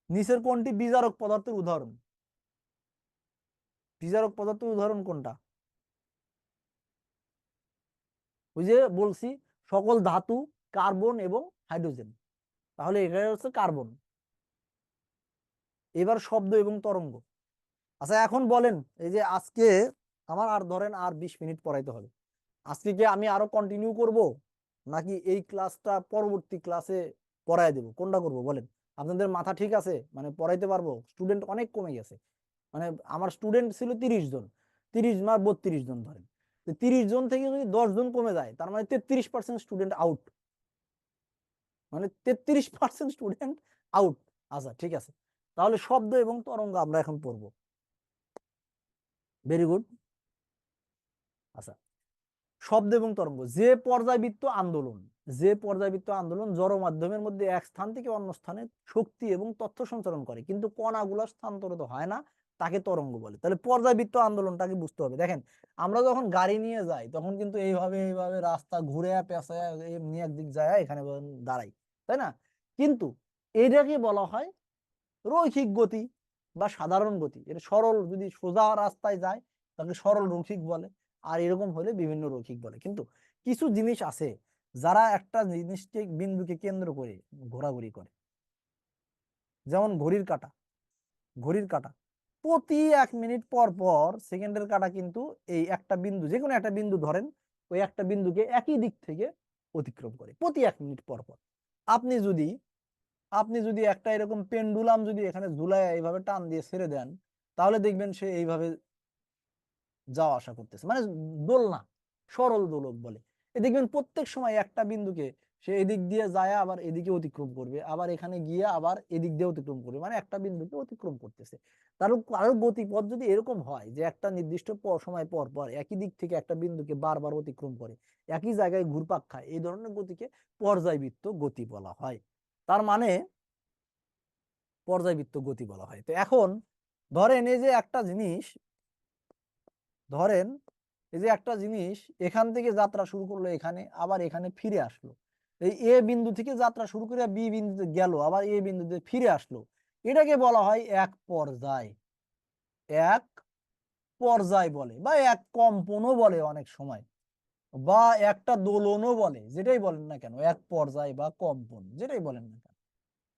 নিচের কোনটি বিজারক পদার্থের উদাহরণ? বিজারক পদার্থের উদাহরণ কোনটা? ওই যে বলছি সকল ধাতু, কার্বন এবং হাইড্রোজেন, তাহলে এটা হচ্ছে কার্বন। এবার শব্দ এবং তরঙ্গ। আচ্ছা এখন বলেন, এই যে আজকে আমার আর ধরেন আর 20 মিনিট পড়াইতে হবে, আজকে কি আমি আরো কন্টিনিউ করব নাকি এই ক্লাসটা পরবর্তী ক্লাসে পড়ায় দেব, কোনটা করব বলেন? আপনাদের মাথা ঠিক আছে? মানে পড়াইতে পারবো? স্টুডেন্ট অনেক কমে গেছে, মানে আমার স্টুডেন্ট ছিল 30 জন, 30 বা 32 জন ধরেন। 30 জন থেকে যদি 10 জন কমে যায় তার মানে 33% স্টুডেন্ট আউট, মানে 33% স্টুডেন্ট আউট। আচ্ছা ঠিক আছে, তাহলে শব্দ এবং তরঙ্গ আমরা এখন পড়বো। Very good. আচ্ছা, শব্দ এবং তরঙ্গ। যে পর্যায়বৃত্ত আন্দোলন, যে পর্যায়বৃত্ত আন্দোলন জড় মাধ্যমের মধ্যে এক স্থান থেকে অন্য স্থানে শক্তি এবং তথ্য সঞ্চালন করে কিন্তু কণাগুলো স্থানান্তরিত হয় না, তাকে তরঙ্গ বলে। তাহলে পর্যায়বৃত্ত আন্দোলনটাকে বুঝতে হবে। দেখেন আমরা যখন গাড়ি নিয়ে যাই তখন কিন্তু এইভাবে এইভাবে রাস্তা ঘুরে পেঁচায় এমনি একদিক যায় এখানে দাঁড়াই, তাই না? কিন্তু এইটাকে বলা হয় রৈখিক গতি বা সাধারণ গতি। এটা সরল, যদি সোজা রাস্তায় যায় তাকে সরল রৈখিক বলে, আর এরকম হলে বিভিন্ন রৈখিক বলে। কিন্তু কিছু জিনিস আছে যারা একটা জিনিসকে বিন্দুকে কেন্দ্র করে ঘোরাঘুরি করে, যেমন ঘড়ির কাঁটা। ঘড়ির কাঁটা প্রতি 1 মিনিট পর পর সেকেন্ডের কাঁটা কিন্তু এই একটা বিন্দু, যে কোনো একটা বিন্দু ধরেন, ওই একটা বিন্দুকে একই দিক থেকে অতিক্রম করে প্রতি 1 মিনিট পর পর। আপনি যদি আপনি যদি একটা এরকম পেন্ডুলাম যদি এখানে ঝুলায় এইভাবে টান দিয়ে ছেড়ে দেন, তাহলে দেখবেন সে এইভাবে যাওয়া আসা করতেছে, মানে দোলনা, সরল দোলক বলে। এ দেখবেন প্রত্যেক সময় একটা বিন্দুকে সে এদিক দিয়ে যায় আবার এদিকে অতিক্রম করবে, আবার এখানে গিয়ে আবার এদিক দিয়ে অতিক্রম করবে, মানে একটা বিন্দুকে অতিক্রম করতেছে। তার কারো গতিপথ যদি এরকম হয় যে একটা নির্দিষ্ট সময় পর পর একই দিক থেকে একটা বিন্দুকে বারবার অতিক্রম করে, একই জায়গায় ঘুরপাক খায়, এই ধরনের গতিকে পর্যায়বৃত্ত গতি বলা হয়। তার মানে পর্যায়বৃত্ত গতি বলা হয়। তো এখন ধরেন এই যে একটা জিনিস, ধরেন এই যে একটা জিনিস এখান থেকে যাত্রা শুরু করলো, এখানে আবার এখানে ফিরে আসলো, এই এ বিন্দু থেকে যাত্রা শুরু করে বি বিন্দুতে গেল, আবার এ বিন্দুতে ফিরে আসলো, এটাকে বলা হয় এক পর্যায়। এক পর্যায় বলে, বা এক কম্পনও বলে অনেক সময়, বা একটা দোলনও বলে, যেটাই বলেন না কেন, এক পর্যায় বা কম্পন যেটাই বলেন না কেন।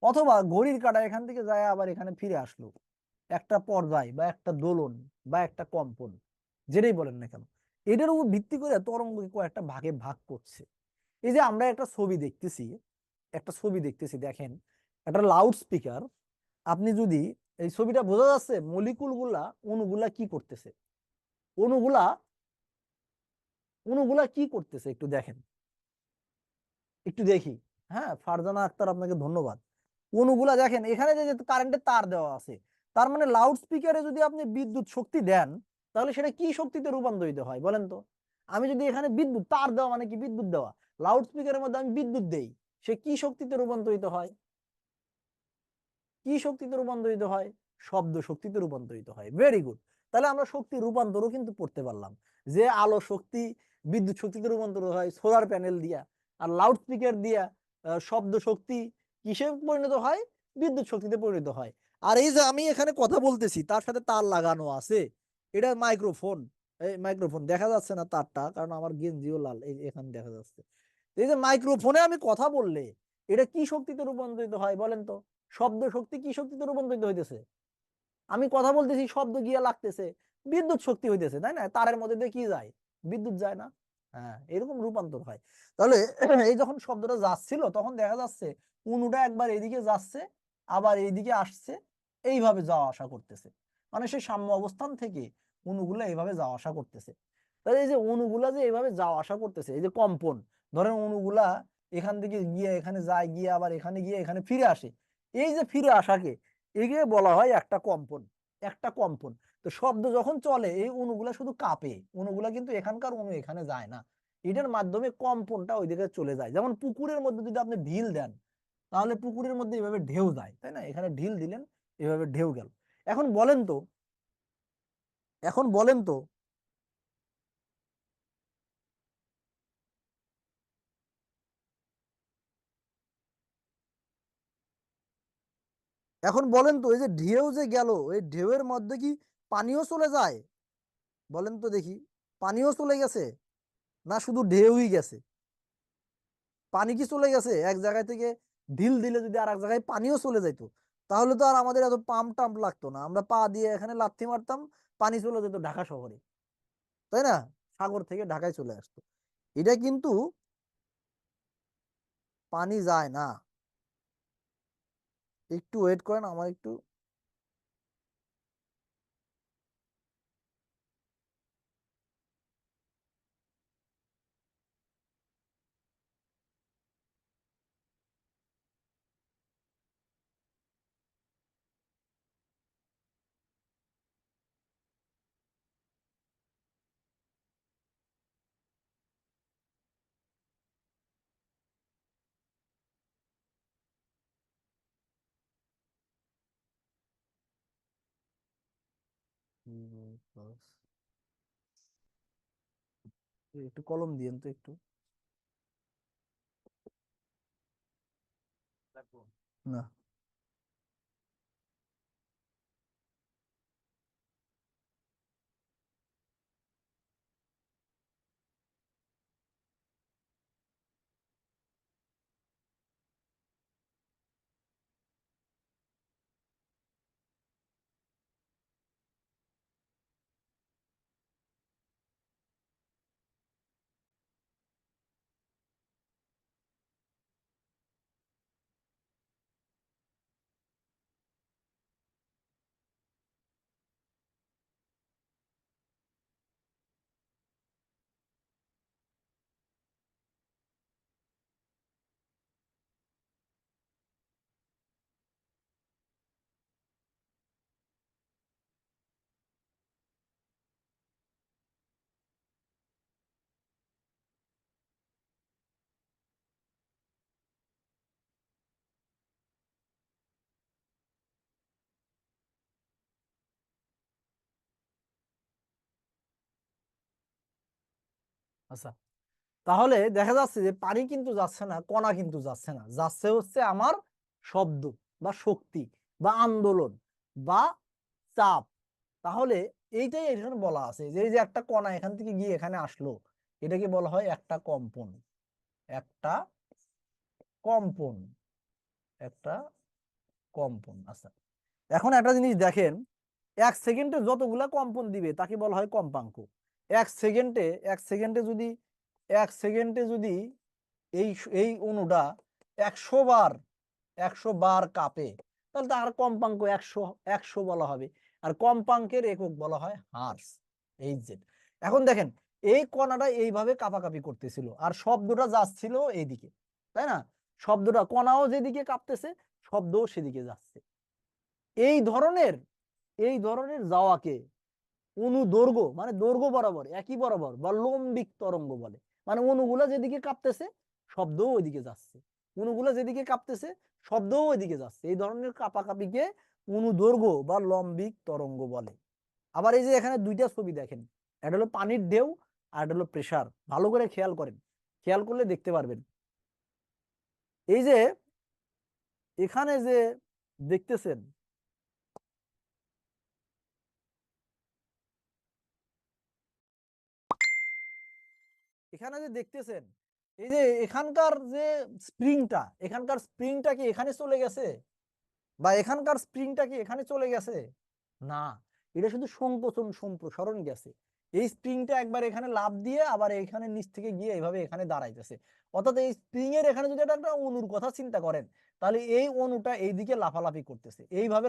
অথবা ঘড়ির কাঁটা এখান থেকে যায় আবার এখানে ফিরে আসলো, একটা পর্যায় বা একটা দোলন বা একটা কম্পন, যেটাই বলেন না কেন। এটার উপর ভিত্তি করে তরঙ্গকে কয়েকটা ভাগে ভাগ করছে। এই যে আমরা একটা ছবি দেখতেছি, একটা ছবি দেখতেছি, দেখেন একটা লাউড স্পিকার। আপনি যদি এই ছবিটা বোঝা যাচ্ছে মলিকুল গুলা, অণুগুলা কি করতেছে, অণুগুলা অণুগুলা কি করতেছে একটু দেখেন, একটু দেখি। হ্যাঁ ফারজানা আক্তার, আপনাকে ধন্যবাদ। অণুগুলা দেখেন, এখানে যে কারেন্টের তার দেওয়া আছে, তার মানে লাউড স্পিকারে যদি আপনি বিদ্যুৎ শক্তি দেন তাহলে সেটা কি শক্তিতে রূপান্তরিত হয় বলেন তো? আমি যদি এখানে বিদ্যুৎ তার দেওয়া মানে কি বিদ্যুৎ দেওয়া, লাউড স্পিকারের মধ্যে আমি বিদ্যুৎ দেই, সে কি শক্তিতে রূপান্তরিত হয়? কি শক্তিতে রূপান্তরিত হয়? শব্দ শক্তিতে রূপান্তরিত হয়। Very good. তাহলে আমরা শক্তি রূপান্তরও কিন্তু পড়তে পারলাম, যে আলো শক্তি বিদ্যুৎ শক্তিতে রূপান্তরিত হয় সোলার প্যানেল দিয়া, আর লাউড স্পিকার দিয়া শব্দ শক্তি কিসে পরিণত হয়? বিদ্যুৎ শক্তিতে পরিণত হয়। আর এই যে আমি এখানে কথা বলতেছি তার সাথে তার লাগানো আছে, এটা মাইক্রোফোন। এই মাইক্রোফোন দেখা যাচ্ছে না তারটা, কারণ আমার গেঞ্জিও লাল, এই এখানে দেখা যাচ্ছে। এই যে মাইক্রোফোনে আমি কথা বললে এটা কি শক্তিতে রূপান্তরিত হয় বলেন তো? শব্দ শক্তি কি শক্তিতে রূপান্তরিত হইতেছে? আমি কথা বলতেছি, শব্দ গিয়া লাগতেছে, বিদ্যুৎ শক্তি হইতেছে, তাই না? তারের মধ্যে দিয়ে কি যায়? বিদ্যুৎ যায় না? হ্যাঁ, এরকম রূপান্তর হয়। তাহলে এই যখন শব্দটা যাচ্ছিল তখন দেখা যাচ্ছে অণুটা একবার এদিকে যাচ্ছে আবার এইদিকে আসছে, এইভাবে যাওয়া আসা করতেছে, মানে সেই সাম্য অবস্থান থেকে অণুগুলো এইভাবে যাওয়া আসা করতেছে। তাহলে এই যে অণুগুলা যে এইভাবে যাওয়া আসা করতেছে, এই যে কম্পন, ধরেন অণুগুলা এখান থেকে গিয়ে এখানে যায়, গিয়ে আবার এখানে গিয়ে এখানে ফিরে আসে, এই যে ফিরে আসাকে একে বলা হয় একটা কম্পন, একটা কম্পন। তো শব্দ যখন চলে এই অণুগুলা শুধু কাঁপে, অণুগুলা কিন্তু এখানকার অণু এখানে যায় না, এটার মাধ্যমে কম্পনটা ওইদিকে চলে যায়। যেমন পুকুরের মধ্যে যদি আপনি ঢিল দেন, তাহলে পুকুরের মধ্যে এভাবে ঢেউ যায়, তাই না? এখানে ঢিল দিলেন, এভাবে ঢেউ গেল। এখন বলেন তো, এখন বলেন তো, এখন বলেন তো, এই যে ঢেউ যে গেল, এই ঢেউয়ের মধ্যে কি পানিও চলে যায়? বলেন তো দেখি, পানিও চলে গেছে না শুধু ঢেউই গেছে? পানি কি চলে গেছে এক জায়গায় থেকে? ঢিল দিলে যদি আর এক জায়গায় পানিও চলে যাইতো, তাহলে তো আর আমাদের এত পাম্প টাম্প লাগতো না, আমরা পা দিয়ে এখানে লাথি মারতাম, পানি চলে যেত ঢাকা শহরে, তাই না? সাগর থেকে ঢাকায় চলে আসতো। এটা কিন্তু পানি যায় না। একটু ওয়েট করেন, আমার একটু। একটু কলম দিয়েন তো একটু। লাগবো। না, আচ্ছা, তাহলে দেখা যাচ্ছে যে পানি কিন্তু যাচ্ছে না, কণা কিন্তু যাচ্ছে না, যাচ্ছে হচ্ছে আমার শব্দ বা শক্তি বা আন্দোলন বা চাপ। তাহলে এইটাই এখানে বলা আছে যে এই যে একটা কণা এখান থেকে গিয়ে এখানে আসলো, এটাকে বলা হয় একটা কম্পন, একটা কম্পন, একটা কম্পন। আচ্ছা, এখন একটা জিনিস দেখেন, এক সেকেন্ডে যতগুলা কম্পন দিবে তাকে বলা হয় কম্পাঙ্ক। এক সেকেন্ডে, এক সেকেন্ডে যদি, এক সেকেন্ডে যদি এই এই অণুটা 100 বার, 100 বার কাঁপে, তাহলে তার কম্পাঙ্ক 100, 100 বলা হবে। আর কম্পাঙ্কের একক বলা হয় হার্স, এইচজেড। এখন দেখেন, এই কণাটা এইভাবে কাঁপাকাঁপি করতেছিল আর শব্দটা যাচ্ছিল এইদিকে, তাই না? শব্দটা, কণাও যেদিকে কাঁপতেছে শব্দও সেদিকে যাচ্ছে। এই ধরনের, এই ধরনের যাওয়াকে অনুদৈর্ঘ্য, মানে দৈর্ঘ্য বরাবর, একই বরাবর বা লম্বিক তরঙ্গ বলে। মানে অণুগুলা যেদিকে কাঁপতেছে শব্দও ওইদিকে যাচ্ছে, অণুগুলা যেদিকে কাঁপতেছে শব্দও ওইদিকে যাচ্ছে। এই ধরনের কাঁপাকাঁপিকে অনুদৈর্ঘ্য বা লম্বিক তরঙ্গ বলে। আবার এই যে এখানে দুইটা ছবি দেখেন, এটা হলো পানির ঢেউ আর এটা হলো প্রেসার। ভালো করে খেয়াল করেন, খেয়াল করলে দেখতে পারবেন। এই যে এখানে যে দেখতেছেন, এখানে যে দেখতেছেন, এই যে এখানকার যে স্প্রিংটা, এখানকার স্প্রিংটা কি এখানে চলে গেছে? বা এখানকার স্প্রিংটা কি এখানে চলে গেছে? না, এটা শুধু সংকোচন সম্প্রসারণ গেছে। এই স্প্রিংটা একবার এখানে লাফ দিয়ে আবার এখানে নিচ থেকে গিয়ে এইভাবে এখানে দাঁড়াইতেছে। অর্থাৎ এই স্প্রিং এর এখানে যদি একটা অণুর কথা চিন্তা করেন, তাহলে এই অণুটা এইদিকে লাফালাফি করতেছে, এইভাবে